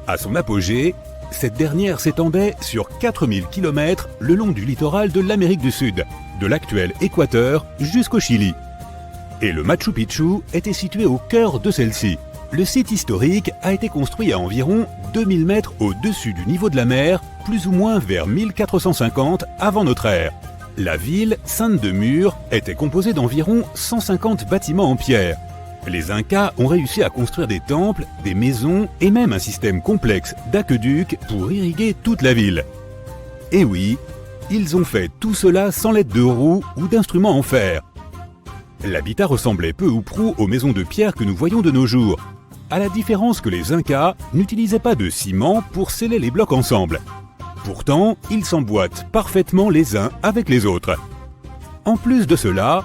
S1: À son apogée, cette dernière s'étendait sur 4000 km le long du littoral de l'Amérique du Sud, de l'actuel Équateur jusqu'au Chili. Et le Machu Picchu était situé au cœur de celle-ci. Le site historique a été construit à environ 2000 mètres au-dessus du niveau de la mer, plus ou moins vers 1450 avant notre ère. La ville, ceinte de murs, était composée d'environ 150 bâtiments en pierre. Les Incas ont réussi à construire des temples, des maisons et même un système complexe d'aqueducs pour irriguer toute la ville. Et oui, ils ont fait tout cela sans l'aide de roues ou d'instruments en fer. L'habitat ressemblait peu ou prou aux maisons de pierre que nous voyons de nos jours, à la différence que les Incas n'utilisaient pas de ciment pour sceller les blocs ensemble. Pourtant, ils s'emboîtent parfaitement les uns avec les autres. En plus de cela,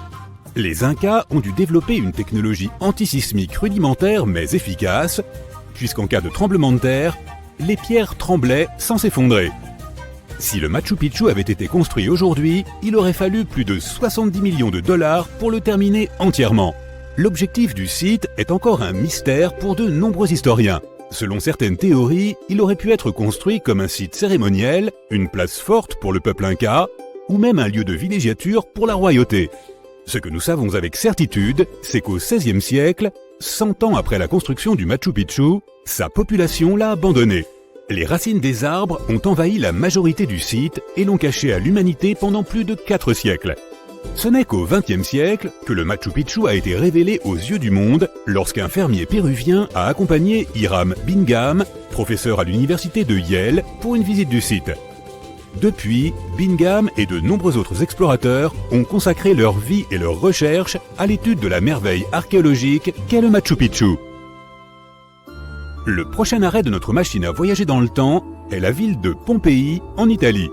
S1: les Incas ont dû développer une technologie antisismique rudimentaire mais efficace, puisqu'en cas de tremblement de terre, les pierres tremblaient sans s'effondrer. Si le Machu Picchu avait été construit aujourd'hui, il aurait fallu plus de 70 millions de dollars pour le terminer entièrement. L'objectif du site est encore un mystère pour de nombreux historiens. Selon certaines théories, il aurait pu être construit comme un site cérémoniel, une place forte pour le peuple inca, ou même un lieu de villégiature pour la royauté. Ce que nous savons avec certitude, c'est qu'au XVIe siècle, 100 ans après la construction du Machu Picchu, sa population l'a abandonné. Les racines des arbres ont envahi la majorité du site et l'ont caché à l'humanité pendant plus de 4 siècles. Ce n'est qu'au XXe siècle que le Machu Picchu a été révélé aux yeux du monde lorsqu'un fermier péruvien a accompagné Hiram Bingham, professeur à l'université de Yale, pour une visite du site. Depuis, Bingham et de nombreux autres explorateurs ont consacré leur vie et leurs recherches à l'étude de la merveille archéologique qu'est le Machu Picchu. Le prochain arrêt de notre machine à voyager dans le temps est la ville de Pompéi, en Italie.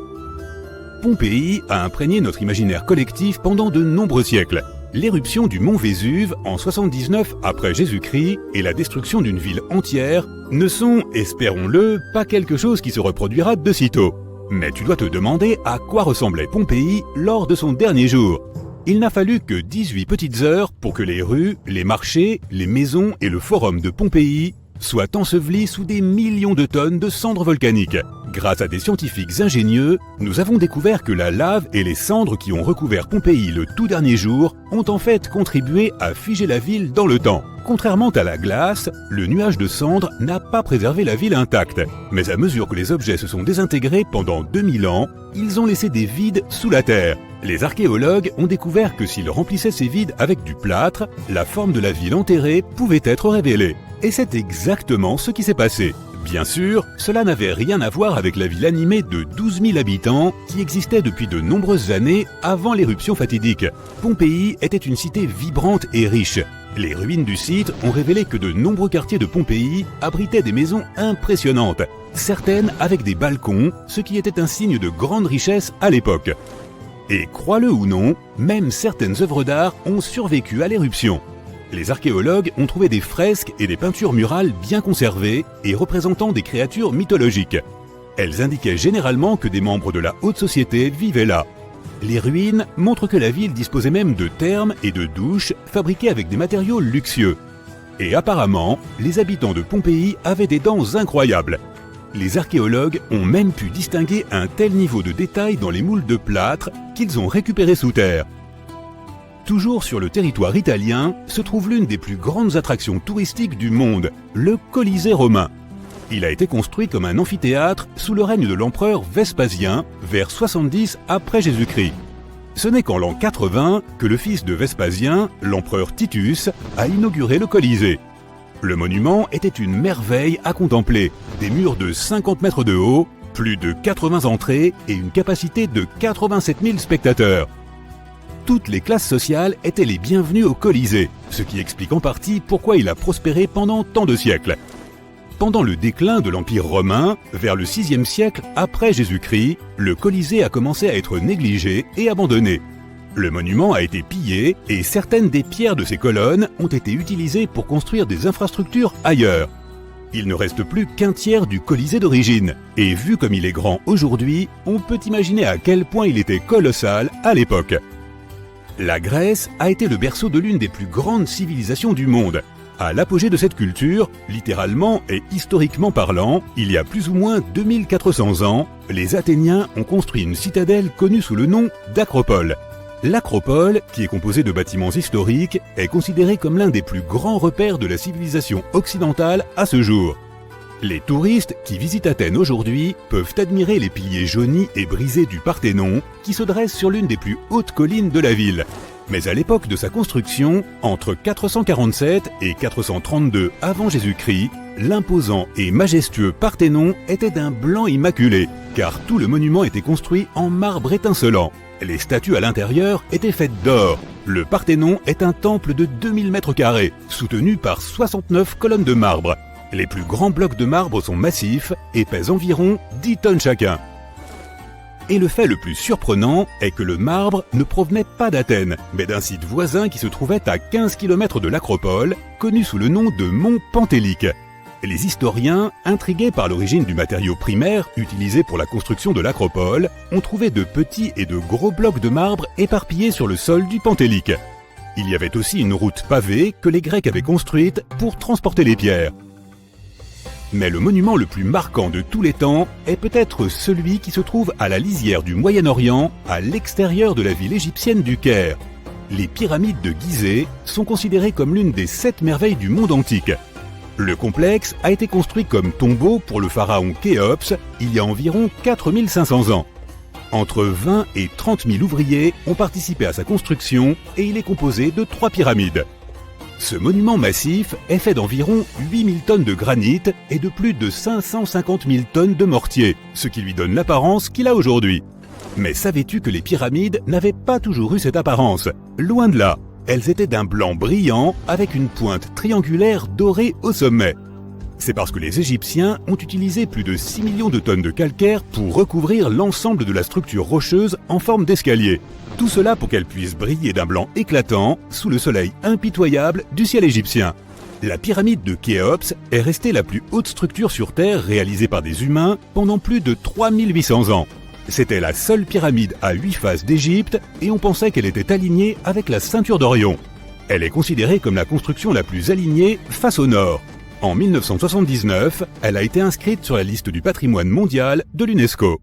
S1: Pompéi a imprégné notre imaginaire collectif pendant de nombreux siècles. L'éruption du mont Vésuve en 79 après Jésus-Christ et la destruction d'une ville entière ne sont, espérons-le, pas quelque chose qui se reproduira de sitôt. Mais tu dois te demander à quoi ressemblait Pompéi lors de son dernier jour. Il n'a fallu que 18 petites heures pour que les rues, les marchés, les maisons et le forum de Pompéi soient ensevelis sous des millions de tonnes de cendres volcaniques. Grâce à des scientifiques ingénieux, nous avons découvert que la lave et les cendres qui ont recouvert Pompéi le tout dernier jour ont en fait contribué à figer la ville dans le temps. Contrairement à la glace, le nuage de cendres n'a pas préservé la ville intacte. Mais à mesure que les objets se sont désintégrés pendant 2000 ans, ils ont laissé des vides sous la terre. Les archéologues ont découvert que s'ils remplissaient ces vides avec du plâtre, la forme de la ville enterrée pouvait être révélée. Et c'est exactement ce qui s'est passé. Bien sûr, cela n'avait rien à voir avec la ville animée de 12 000 habitants qui existait depuis de nombreuses années avant l'éruption fatidique. Pompéi était une cité vibrante et riche. Les ruines du site ont révélé que de nombreux quartiers de Pompéi abritaient des maisons impressionnantes, certaines avec des balcons, ce qui était un signe de grande richesse à l'époque. Et crois-le ou non, même certaines œuvres d'art ont survécu à l'éruption. Les archéologues ont trouvé des fresques et des peintures murales bien conservées et représentant des créatures mythologiques. Elles indiquaient généralement que des membres de la haute société vivaient là. Les ruines montrent que la ville disposait même de thermes et de douches fabriquées avec des matériaux luxueux. Et apparemment, les habitants de Pompéi avaient des dents incroyables. Les archéologues ont même pu distinguer un tel niveau de détail dans les moules de plâtre qu'ils ont récupérés sous terre. Toujours sur le territoire italien se trouve l'une des plus grandes attractions touristiques du monde, le Colisée romain. Il a été construit comme un amphithéâtre sous le règne de l'empereur Vespasien vers 70 après Jésus-Christ. Ce n'est qu'en l'an 80 que le fils de Vespasien, l'empereur Titus, a inauguré le Colisée. Le monument était une merveille à contempler, des murs de 50 mètres de haut, plus de 80 entrées et une capacité de 87 000 spectateurs. Toutes les classes sociales étaient les bienvenues au Colisée, ce qui explique en partie pourquoi il a prospéré pendant tant de siècles. Pendant le déclin de l'Empire romain, vers le VIe siècle après Jésus-Christ, le Colisée a commencé à être négligé et abandonné. Le monument a été pillé et certaines des pierres de ses colonnes ont été utilisées pour construire des infrastructures ailleurs. Il ne reste plus qu'un tiers du Colisée d'origine, et vu comme il est grand aujourd'hui, on peut imaginer à quel point il était colossal à l'époque. La Grèce a été le berceau de l'une des plus grandes civilisations du monde. À l'apogée de cette culture, littéralement et historiquement parlant, il y a plus ou moins 2400 ans, les Athéniens ont construit une citadelle connue sous le nom d'Acropole. L'Acropole, qui est composée de bâtiments historiques, est considérée comme l'un des plus grands repères de la civilisation occidentale à ce jour. Les touristes qui visitent Athènes aujourd'hui peuvent admirer les piliers jaunis et brisés du Parthénon qui se dressent sur l'une des plus hautes collines de la ville. Mais à l'époque de sa construction, entre 447 et 432 avant Jésus-Christ, l'imposant et majestueux Parthénon était d'un blanc immaculé, car tout le monument était construit en marbre étincelant. Les statues à l'intérieur étaient faites d'or. Le Parthénon est un temple de 2000 mètres carrés, soutenu par 69 colonnes de marbre. Les plus grands blocs de marbre sont massifs et pèsent environ 10 tonnes chacun. Et le fait le plus surprenant est que le marbre ne provenait pas d'Athènes, mais d'un site voisin qui se trouvait à 15 km de l'Acropole, connu sous le nom de Mont Pentélique. Les historiens, intrigués par l'origine du matériau primaire utilisé pour la construction de l'Acropole, ont trouvé de petits et de gros blocs de marbre éparpillés sur le sol du Pentélique. Il y avait aussi une route pavée que les Grecs avaient construite pour transporter les pierres. Mais le monument le plus marquant de tous les temps est peut-être celui qui se trouve à la lisière du Moyen-Orient, à l'extérieur de la ville égyptienne du Caire. Les pyramides de Gizeh sont considérées comme l'une des 7 merveilles du monde antique. Le complexe a été construit comme tombeau pour le pharaon Khéops il y a environ 4500 ans. Entre 20 et 30 000 ouvriers ont participé à sa construction et il est composé de 3 pyramides. Ce monument massif est fait d'environ 8000 tonnes de granit et de plus de 550 000 tonnes de mortier, ce qui lui donne l'apparence qu'il a aujourd'hui. Mais savais-tu que les pyramides n'avaient pas toujours eu cette apparence? Loin de là, elles étaient d'un blanc brillant avec une pointe triangulaire dorée au sommet. C'est parce que les Égyptiens ont utilisé plus de 6 millions de tonnes de calcaire pour recouvrir l'ensemble de la structure rocheuse en forme d'escalier. Tout cela pour qu'elle puisse briller d'un blanc éclatant sous le soleil impitoyable du ciel égyptien. La pyramide de Khéops est restée la plus haute structure sur Terre réalisée par des humains pendant plus de 3800 ans. C'était la seule pyramide à 8 faces d'Égypte et on pensait qu'elle était alignée avec la ceinture d'Orion. Elle est considérée comme la construction la plus alignée face au nord. En 1979, elle a été inscrite sur la liste du patrimoine mondial de l'UNESCO.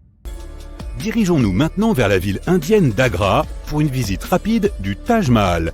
S1: Dirigeons-nous maintenant vers la ville indienne d'Agra pour une visite rapide du Taj Mahal.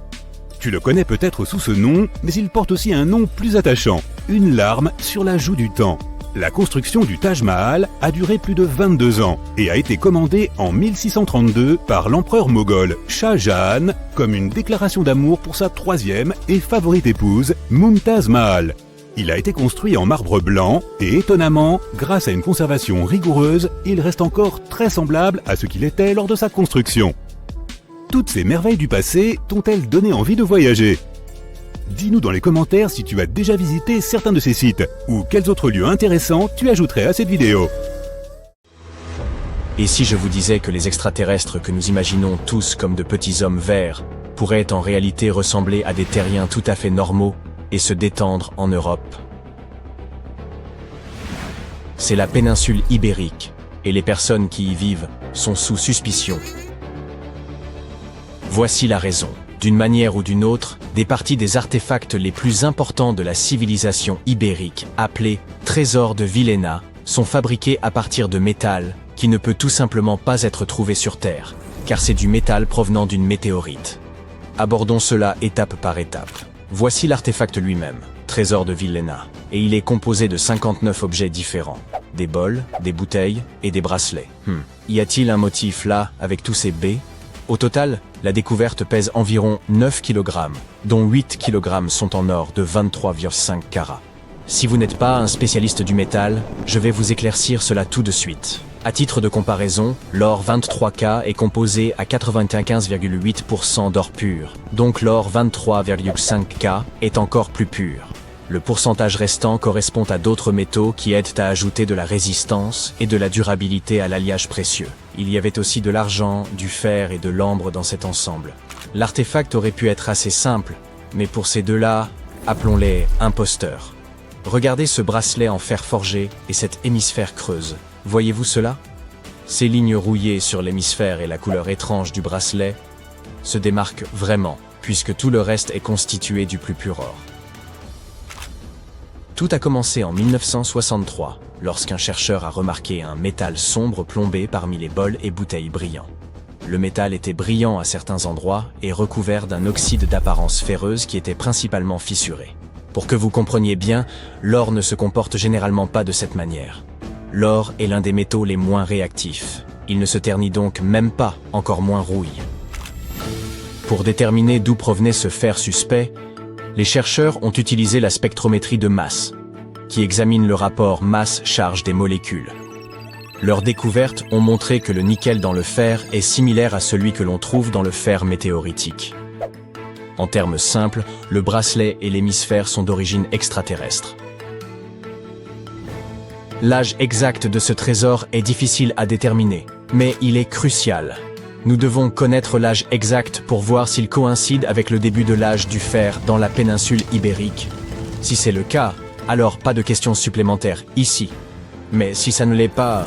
S1: Tu le connais peut-être sous ce nom, mais il porte aussi un nom plus attachant, une larme sur la joue du temps. La construction du Taj Mahal a duré plus de 22 ans et a été commandée en 1632 par l'empereur moghol Shah Jahan comme une déclaration d'amour pour sa 3e et favorite épouse, Mumtaz Mahal. Il a été construit en marbre blanc et étonnamment, grâce à une conservation rigoureuse, il reste encore très semblable à ce qu'il était lors de sa construction. Toutes ces merveilles du passé t'ont-elles donné envie de voyager? Dis-nous dans les commentaires si tu as déjà visité certains de ces sites ou quels autres lieux intéressants tu ajouterais à cette vidéo.
S2: Et si je vous disais que les extraterrestres que nous imaginons tous comme de petits hommes verts pourraient en réalité ressembler à des terriens tout à fait normaux et se détendre en Europe? C'est la péninsule ibérique, et les personnes qui y vivent sont sous suspicion. Voici la raison. D'une manière ou d'une autre, des parties des artefacts les plus importants de la civilisation ibérique, appelés trésors de Villena, sont fabriqués à partir de métal qui ne peut tout simplement pas être trouvé sur Terre, car c'est du métal provenant d'une météorite. Abordons cela étape par étape. Voici l'artefact lui-même, trésor de Villena, et il est composé de 59 objets différents. Des bols, des bouteilles et des bracelets. Y a-t-il un motif là, avec tous ces baies? Au total, la découverte pèse environ 9 kg, dont 8 kg sont en or de 23,5 carats. Si vous n'êtes pas un spécialiste du métal, je vais vous éclaircir cela tout de suite. À titre de comparaison, l'or 23K est composé à 95,8% d'or pur, donc l'or 23,5K est encore plus pur. Le pourcentage restant correspond à d'autres métaux qui aident à ajouter de la résistance et de la durabilité à l'alliage précieux. Il y avait aussi de l'argent, du fer et de l'ambre dans cet ensemble. L'artefact aurait pu être assez simple, mais pour ces deux-là, appelons-les imposteurs. Regardez ce bracelet en fer forgé et cette hémisphère creuse. Voyez-vous cela? Ces lignes rouillées sur l'hémisphère et la couleur étrange du bracelet se démarquent vraiment, puisque tout le reste est constitué du plus pur or. Tout a commencé en 1963, lorsqu'un chercheur a remarqué un métal sombre plombé parmi les bols et bouteilles brillants. Le métal était brillant à certains endroits et recouvert d'un oxyde d'apparence ferreuse qui était principalement fissuré. Pour que vous compreniez bien, l'or ne se comporte généralement pas de cette manière. L'or est l'un des métaux les moins réactifs. Il ne se ternit donc même pas, encore moins rouille. Pour déterminer d'où provenait ce fer suspect, les chercheurs ont utilisé la spectrométrie de masse, qui examine le rapport masse-charge des molécules. Leurs découvertes ont montré que le nickel dans le fer est similaire à celui que l'on trouve dans le fer météoritique. En termes simples, le bracelet et l'hémisphère sont d'origine extraterrestre. L'âge exact de ce trésor est difficile à déterminer, mais il est crucial. Nous devons connaître l'âge exact pour voir s'il coïncide avec le début de l'âge du fer dans la péninsule ibérique. Si c'est le cas, alors pas de questions supplémentaires ici. Mais si ça ne l'est pas,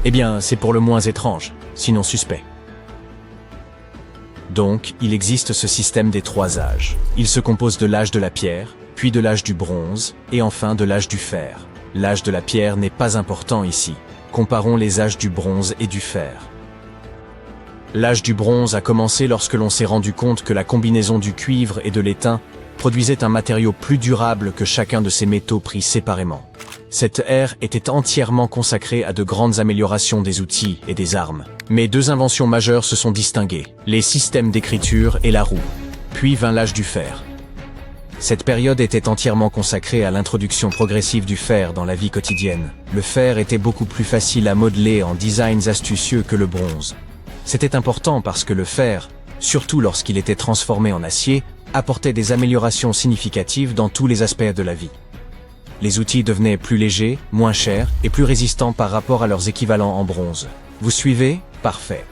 S2: eh bien c'est pour le moins étrange, sinon suspect. Donc, il existe ce système des 3 âges. Il se compose de l'âge de la pierre, puis de l'âge du bronze, et enfin de l'âge du fer. L'âge de la pierre n'est pas important ici. Comparons les âges du bronze et du fer. L'âge du bronze a commencé lorsque l'on s'est rendu compte que la combinaison du cuivre et de l'étain produisait un matériau plus durable que chacun de ces métaux pris séparément. Cette ère était entièrement consacrée à de grandes améliorations des outils et des armes. Mais deux inventions majeures se sont distinguées, les systèmes d'écriture et la roue. Puis vint l'âge du fer. Cette période était entièrement consacrée à l'introduction progressive du fer dans la vie quotidienne. Le fer était beaucoup plus facile à modeler en designs astucieux que le bronze. C'était important parce que le fer, surtout lorsqu'il était transformé en acier, apportait des améliorations significatives dans tous les aspects de la vie. Les outils devenaient plus légers, moins chers et plus résistants par rapport à leurs équivalents en bronze. Vous suivez? Parfait.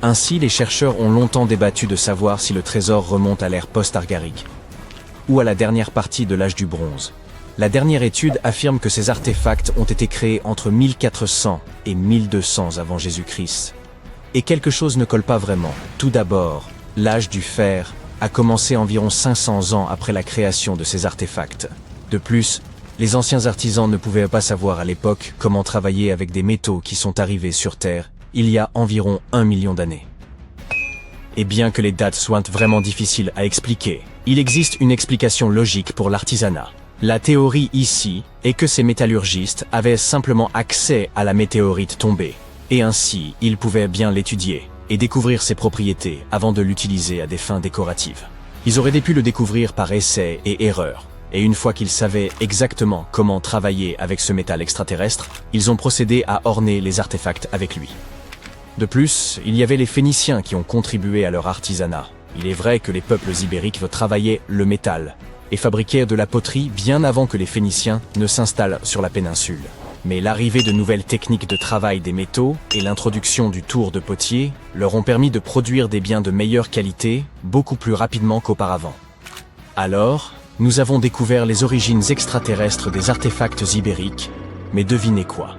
S2: Ainsi, les chercheurs ont longtemps débattu de savoir si le trésor remonte à l'ère post-argarique ou à la dernière partie de l'âge du bronze. La dernière étude affirme que ces artefacts ont été créés entre 1400 et 1200 avant Jésus-Christ. Et quelque chose ne colle pas vraiment. Tout d'abord, l'âge du fer a commencé environ 500 ans après la création de ces artefacts. De plus, les anciens artisans ne pouvaient pas savoir à l'époque comment travailler avec des métaux qui sont arrivés sur Terre il y a environ 1 million d'années. Et bien que les dates soient vraiment difficiles à expliquer, il existe une explication logique pour l'artisanat. La théorie ici est que ces métallurgistes avaient simplement accès à la météorite tombée, et ainsi ils pouvaient bien l'étudier et découvrir ses propriétés avant de l'utiliser à des fins décoratives. Ils auraient pu le découvrir par essai et erreur, et une fois qu'ils savaient exactement comment travailler avec ce métal extraterrestre, ils ont procédé à orner les artefacts avec lui. De plus, il y avait les Phéniciens qui ont contribué à leur artisanat. Il est vrai que les peuples ibériques travaillaient le métal et fabriquaient de la poterie bien avant que les Phéniciens ne s'installent sur la péninsule. Mais l'arrivée de nouvelles techniques de travail des métaux et l'introduction du tour de potier leur ont permis de produire des biens de meilleure qualité beaucoup plus rapidement qu'auparavant. Alors, nous avons découvert les origines extraterrestres des artefacts ibériques, mais devinez quoi?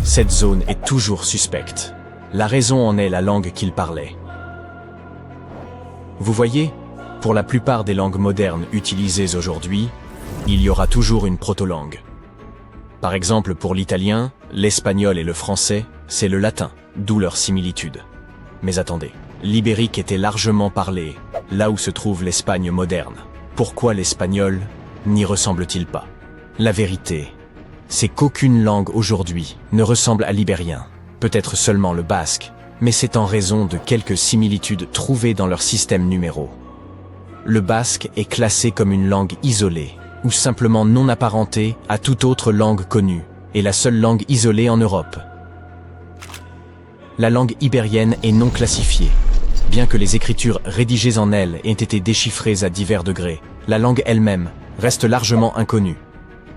S2: Cette zone est toujours suspecte. La raison en est la langue qu'ils parlaient. Vous voyez, pour la plupart des langues modernes utilisées aujourd'hui, il y aura toujours une proto-langue. Par exemple, pour l'italien, l'espagnol et le français, c'est le latin, d'où leur similitude. Mais attendez, l'ibérique était largement parlé, là où se trouve l'Espagne moderne. Pourquoi l'espagnol n'y ressemble-t-il pas? La vérité, c'est qu'aucune langue aujourd'hui ne ressemble à l'ibérien. Peut-être seulement le basque, mais c'est en raison de quelques similitudes trouvées dans leur système numéraux. Le basque est classé comme une langue isolée, ou simplement non apparentée à toute autre langue connue, et la seule langue isolée en Europe. La langue ibérienne est non classifiée. Bien que les écritures rédigées en elle aient été déchiffrées à divers degrés, la langue elle-même reste largement inconnue.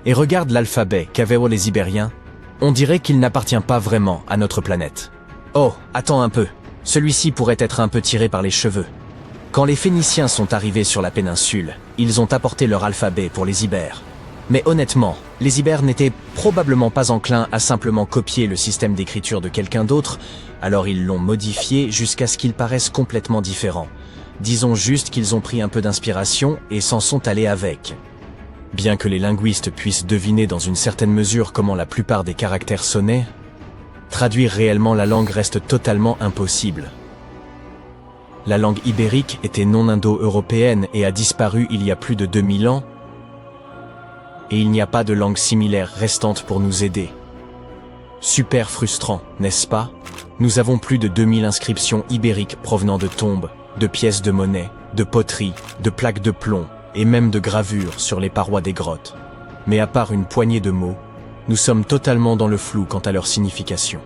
S2: Et regarde l'alphabet qu'avaient les Ibériens, on dirait qu'il n'appartient pas vraiment à notre planète. Oh, attends un peu, celui-ci pourrait être un peu tiré par les cheveux. Quand les Phéniciens sont arrivés sur la péninsule, ils ont apporté leur alphabet pour les Ibères. Mais honnêtement, les Ibères n'étaient probablement pas enclins à simplement copier le système d'écriture de quelqu'un d'autre, alors ils l'ont modifié jusqu'à ce qu'il paraisse complètement différent. Disons juste qu'ils ont pris un peu d'inspiration et s'en sont allés avec. Bien que les linguistes puissent deviner dans une certaine mesure comment la plupart des caractères sonnaient, traduire réellement la langue reste totalement impossible. La langue ibérique était non indo-européenne et a disparu il y a plus de 2000 ans, et il n'y a pas de langue similaire restante pour nous aider. Super frustrant, n'est-ce pas? Nous avons plus de 2000 inscriptions ibériques provenant de tombes, de pièces de monnaie, de poteries, de plaques de plomb, et même de gravures sur les parois des grottes. Mais à part une poignée de mots, nous sommes totalement dans le flou quant à leur signification.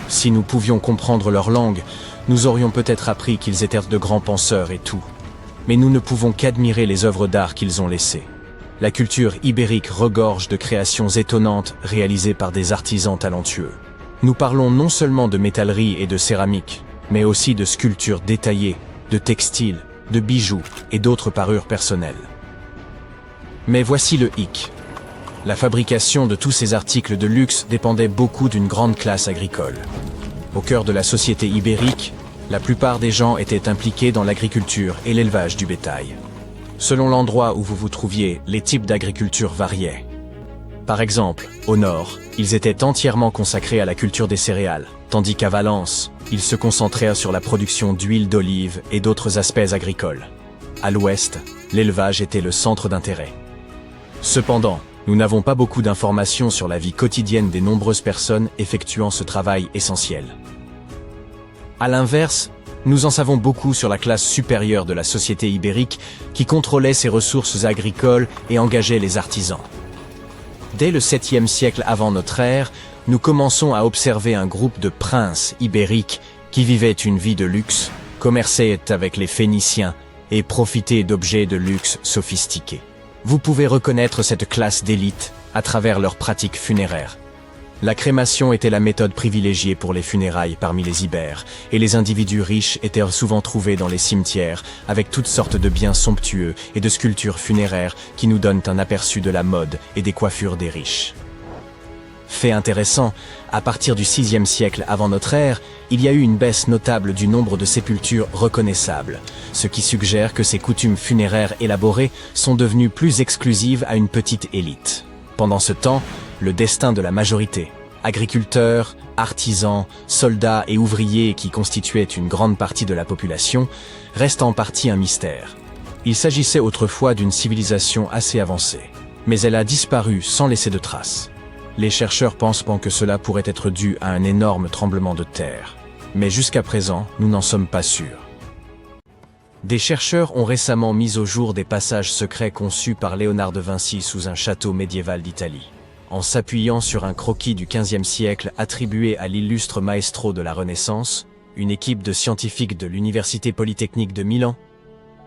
S2: Si nous pouvions comprendre leur langue, nous aurions peut-être appris qu'ils étaient de grands penseurs et tout. Mais nous ne pouvons qu'admirer les œuvres d'art qu'ils ont laissées. La culture ibérique regorge de créations étonnantes réalisées par des artisans talentueux. Nous parlons non seulement de métallerie et de céramique, mais aussi de sculptures détaillées, de textiles, de bijoux et d'autres parures personnelles. Mais voici le hic. La fabrication de tous ces articles de luxe dépendait beaucoup d'une grande classe agricole. Au cœur de la société ibérique, la plupart des gens étaient impliqués dans l'agriculture et l'élevage du bétail. Selon l'endroit où vous vous trouviez, les types d'agriculture variaient. Par exemple, au nord, ils étaient entièrement consacrés à la culture des céréales, tandis qu'à Valence, ils se concentraient sur la production d'huile d'olive et d'autres aspects agricoles. À l'ouest, l'élevage était le centre d'intérêt. Cependant, nous n'avons pas beaucoup d'informations sur la vie quotidienne des nombreuses personnes effectuant ce travail essentiel. À l'inverse, nous en savons beaucoup sur la classe supérieure de la société ibérique qui contrôlait ses ressources agricoles et engageait les artisans. Dès le 7e siècle avant notre ère, nous commençons à observer un groupe de princes ibériques qui vivaient une vie de luxe, commerçaient avec les Phéniciens et profitaient d'objets de luxe sophistiqués. Vous pouvez reconnaître cette classe d'élite à travers leurs pratiques funéraires. La crémation était la méthode privilégiée pour les funérailles parmi les Ibères, et les individus riches étaient souvent trouvés dans les cimetières, avec toutes sortes de biens somptueux et de sculptures funéraires qui nous donnent un aperçu de la mode et des coiffures des riches. Fait intéressant, à partir du 6e siècle avant notre ère, il y a eu une baisse notable du nombre de sépultures reconnaissables, ce qui suggère que ces coutumes funéraires élaborées sont devenues plus exclusives à une petite élite. Pendant ce temps, le destin de la majorité, agriculteurs, artisans, soldats et ouvriers qui constituaient une grande partie de la population, reste en partie un mystère. Il s'agissait autrefois d'une civilisation assez avancée, mais elle a disparu sans laisser de traces. Les chercheurs pensent que cela pourrait être dû à un énorme tremblement de terre, mais jusqu'à présent, nous n'en sommes pas sûrs. Des chercheurs ont récemment mis au jour des passages secrets conçus par Léonard de Vinci sous un château médiéval d'Italie. En s'appuyant sur un croquis du XVe siècle attribué à l'illustre maestro de la Renaissance, une équipe de scientifiques de l'Université Polytechnique de Milan,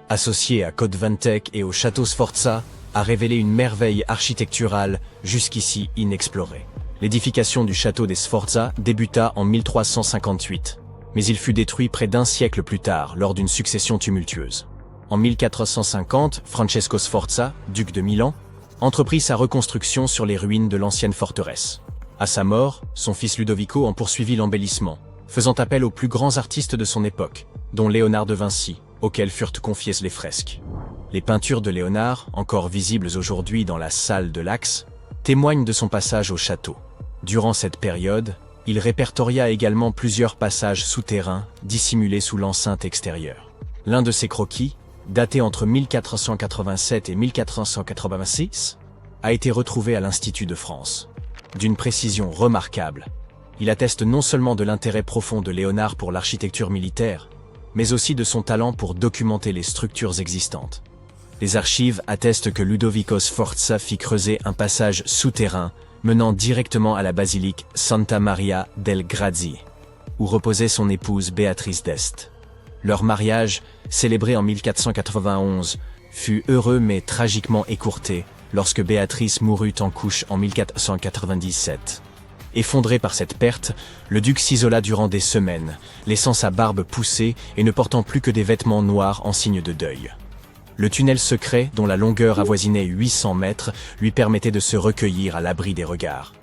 S2: associée à Codevantec et au château Sforza, a révélé une merveille architecturale jusqu'ici inexplorée. L'édification du château des Sforza débuta en 1358, mais il fut détruit près d'un siècle plus tard lors d'une succession tumultueuse. En 1450, Francesco Sforza, duc de Milan, entreprit sa reconstruction sur les ruines de l'ancienne forteresse. À sa mort, son fils Ludovico en poursuivit l'embellissement, faisant appel aux plus grands artistes de son époque, dont Léonard de Vinci, auxquels furent confiées les fresques. Les peintures de Léonard, encore visibles aujourd'hui dans la salle de l'Axe, témoignent de son passage au château. Durant cette période, il répertoria également plusieurs passages souterrains dissimulés sous l'enceinte extérieure. L'un de ces croquis, daté entre 1487 et 1486, a été retrouvé à l'Institut de France. D'une précision remarquable, il atteste non seulement de l'intérêt profond de Léonard pour l'architecture militaire, mais aussi de son talent pour documenter les structures existantes. Les archives attestent que Ludovico Sforza fit creuser un passage souterrain menant directement à la basilique Santa Maria del Grazi, où reposait son épouse Béatrice d'Este. Leur mariage, célébré en 1491, fut heureux mais tragiquement écourté lorsque Béatrice mourut en couche en 1497. Effondré par cette perte, le duc s'isola durant des semaines, laissant sa barbe pousser et ne portant plus que des vêtements noirs en signe de deuil. Le tunnel secret, dont la longueur avoisinait 800 mètres, lui permettait de se recueillir à l'abri des regards.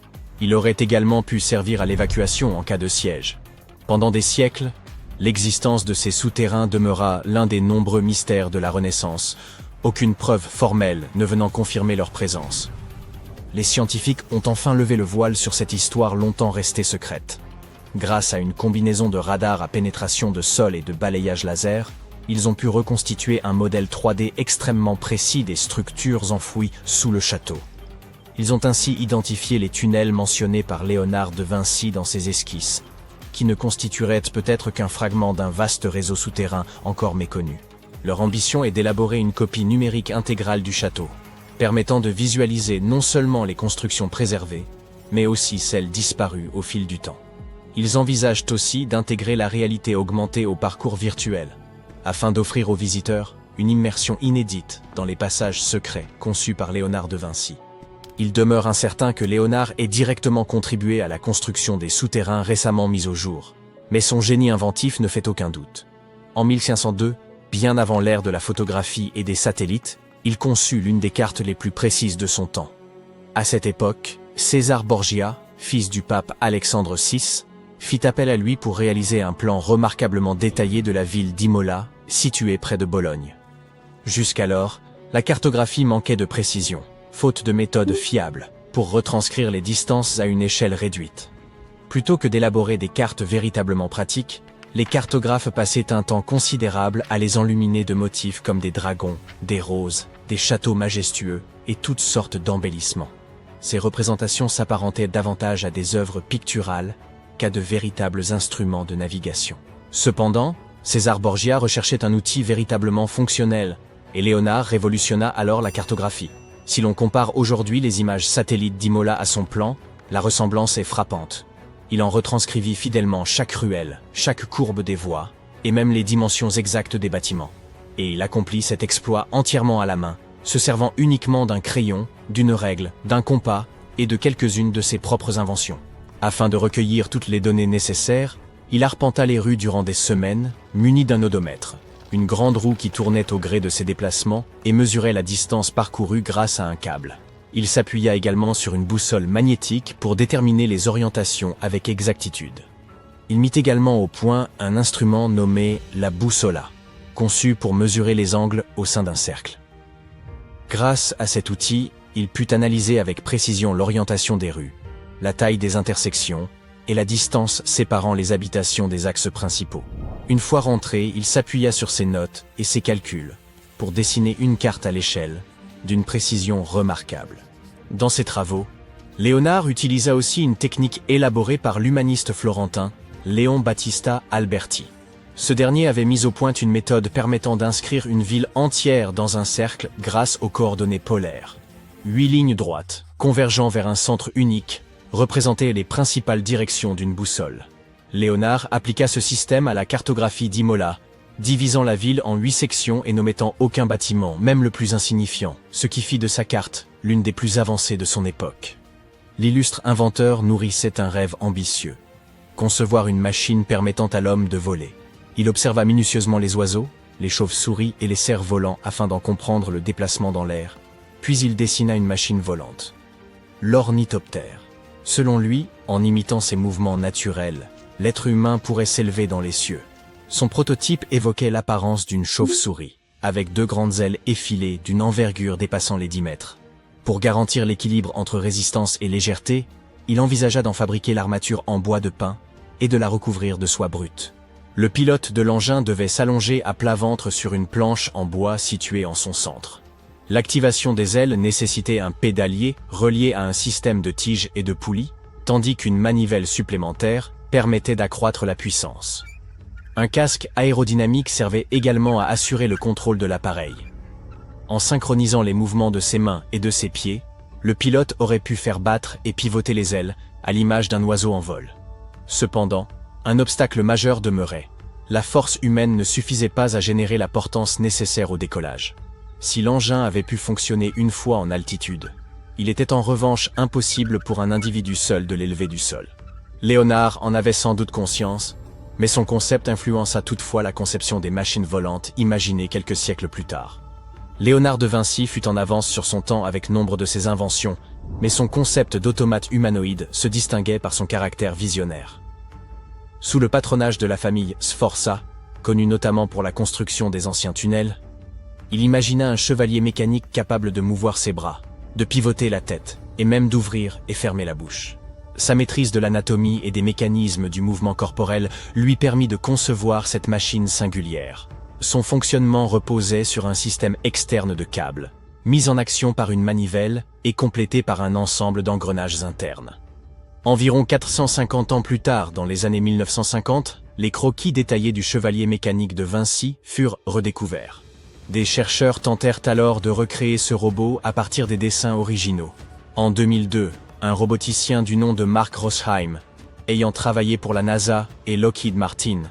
S2: Il aurait également pu servir à l'évacuation en cas de siège. Pendant des siècles, l'existence de ces souterrains demeura l'un des nombreux mystères de la Renaissance, aucune preuve formelle ne venant confirmer leur présence. Les scientifiques ont enfin levé le voile sur cette histoire longtemps restée secrète. Grâce à une combinaison de radars à pénétration de sol et de balayage laser, ils ont pu reconstituer un modèle 3D extrêmement précis des structures enfouies sous le château. Ils ont ainsi identifié les tunnels mentionnés par Léonard de Vinci dans ses esquisses, qui ne constitueraient peut-être qu'un fragment d'un vaste réseau souterrain encore méconnu. Leur ambition est d'élaborer une copie numérique intégrale du château, permettant de visualiser non seulement les constructions préservées, mais aussi celles disparues au fil du temps. Ils envisagent aussi d'intégrer la réalité augmentée au parcours virtuel, afin d'offrir aux visiteurs une immersion inédite dans les passages secrets conçus par Léonard de Vinci. Il demeure incertain que Léonard ait directement contribué à la construction des souterrains récemment mis au jour, mais son génie inventif ne fait aucun doute. En 1502, bien avant l'ère de la photographie et des satellites, il conçut l'une des cartes les plus précises de son temps. À cette époque, César Borgia, fils du pape Alexandre VI, fit appel à lui pour réaliser un plan remarquablement détaillé de la ville d'Imola, située près de Bologne. Jusqu'alors, la cartographie manquait de précision, faute de méthodes fiables pour retranscrire les distances à une échelle réduite. Plutôt que d'élaborer des cartes véritablement pratiques, les cartographes passaient un temps considérable à les enluminer de motifs comme des dragons, des roses, des châteaux majestueux et toutes sortes d'embellissements. Ces représentations s'apparentaient davantage à des œuvres picturales qu'à de véritables instruments de navigation. Cependant, César Borgia recherchait un outil véritablement fonctionnel, et Léonard révolutionna alors la cartographie. Si l'on compare aujourd'hui les images satellites d'Imola à son plan, la ressemblance est frappante. Il en retranscrivit fidèlement chaque ruelle, chaque courbe des voies, et même les dimensions exactes des bâtiments. Et il accomplit cet exploit entièrement à la main, se servant uniquement d'un crayon, d'une règle, d'un compas et de quelques-unes de ses propres inventions. Afin de recueillir toutes les données nécessaires, il arpenta les rues durant des semaines, muni d'un odomètre, une grande roue qui tournait au gré de ses déplacements et mesurait la distance parcourue grâce à un câble. Il s'appuya également sur une boussole magnétique pour déterminer les orientations avec exactitude. Il mit également au point un instrument nommé la boussola, conçu pour mesurer les angles au sein d'un cercle. Grâce à cet outil, il put analyser avec précision l'orientation des rues, la taille des intersections et la distance séparant les habitations des axes principaux. Une fois rentré, il s'appuya sur ses notes et ses calculs pour dessiner une carte à l'échelle, d'une précision remarquable. Dans ses travaux, Léonard utilisa aussi une technique élaborée par l'humaniste florentin Léon Battista Alberti. Ce dernier avait mis au point une méthode permettant d'inscrire une ville entière dans un cercle grâce aux coordonnées polaires. 8 lignes droites, convergeant vers un centre unique, représentaient les principales directions d'une boussole. Léonard appliqua ce système à la cartographie d'Imola, divisant la ville en 8 sections et n'omettant aucun bâtiment, même le plus insignifiant, ce qui fit de sa carte l'une des plus avancées de son époque. L'illustre inventeur nourrissait un rêve ambitieux, concevoir une machine permettant à l'homme de voler. Il observa minutieusement les oiseaux, les chauves-souris et les cerfs-volants afin d'en comprendre le déplacement dans l'air, puis il dessina une machine volante, l'ornithoptère. Selon lui, en imitant ses mouvements naturels, l'être humain pourrait s'élever dans les cieux. Son prototype évoquait l'apparence d'une chauve-souris, avec 2 grandes ailes effilées d'une envergure dépassant les 10 mètres. Pour garantir l'équilibre entre résistance et légèreté, il envisagea d'en fabriquer l'armature en bois de pin et de la recouvrir de soie brute. Le pilote de l'engin devait s'allonger à plat ventre sur une planche en bois située en son centre. L'activation des ailes nécessitait un pédalier relié à un système de tiges et de poulies, tandis qu'une manivelle supplémentaire permettait d'accroître la puissance. Un casque aérodynamique servait également à assurer le contrôle de l'appareil. En synchronisant les mouvements de ses mains et de ses pieds, le pilote aurait pu faire battre et pivoter les ailes, à l'image d'un oiseau en vol. Cependant, un obstacle majeur demeurait. La force humaine ne suffisait pas à générer la portance nécessaire au décollage. Si l'engin avait pu fonctionner une fois en altitude, il était en revanche impossible pour un individu seul de l'élever du sol. Léonard en avait sans doute conscience, mais son concept influença toutefois la conception des machines volantes imaginées quelques siècles plus tard. Léonard de Vinci fut en avance sur son temps avec nombre de ses inventions, mais son concept d'automate humanoïde se distinguait par son caractère visionnaire. Sous le patronage de la famille Sforza, connue notamment pour la construction des anciens tunnels, il imagina un chevalier mécanique capable de mouvoir ses bras, de pivoter la tête, et même d'ouvrir et fermer la bouche. Sa maîtrise de l'anatomie et des mécanismes du mouvement corporel lui permit de concevoir cette machine singulière. Son fonctionnement reposait sur un système externe de câbles, mis en action par une manivelle et complété par un ensemble d'engrenages internes. Environ 450 ans plus tard, dans les années 1950, les croquis détaillés du chevalier mécanique de Vinci furent redécouverts. Des chercheurs tentèrent alors de recréer ce robot à partir des dessins originaux. En 2002, un roboticien du nom de Mark Rosheim, ayant travaillé pour la NASA et Lockheed Martin,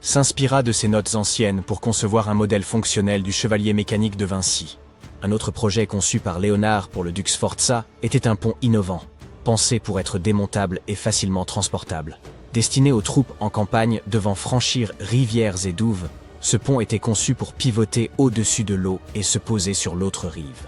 S2: s'inspira de ces notes anciennes pour concevoir un modèle fonctionnel du chevalier mécanique de Vinci. Un autre projet conçu par Léonard pour le Duc Sforza était un pont innovant, pensé pour être démontable et facilement transportable. Destiné aux troupes en campagne devant franchir rivières et douves, ce pont était conçu pour pivoter au-dessus de l'eau et se poser sur l'autre rive.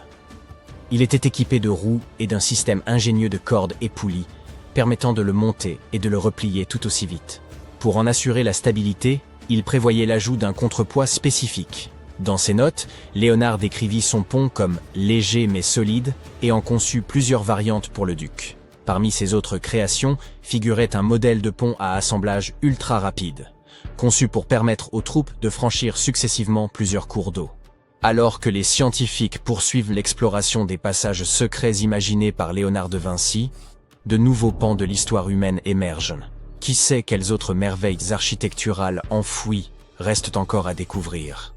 S2: Il était équipé de roues et d'un système ingénieux de cordes et poulies, permettant de le monter et de le replier tout aussi vite. Pour en assurer la stabilité, il prévoyait l'ajout d'un contrepoids spécifique. Dans ses notes, Léonard décrivit son pont comme léger mais solide et en conçut plusieurs variantes pour le duc. Parmi ses autres créations figurait un modèle de pont à assemblage ultra rapide, conçu pour permettre aux troupes de franchir successivement plusieurs cours d'eau. Alors que les scientifiques poursuivent l'exploration des passages secrets imaginés par Léonard de Vinci, de nouveaux pans de l'histoire humaine émergent. Qui sait quelles autres merveilles architecturales enfouies restent encore à découvrir?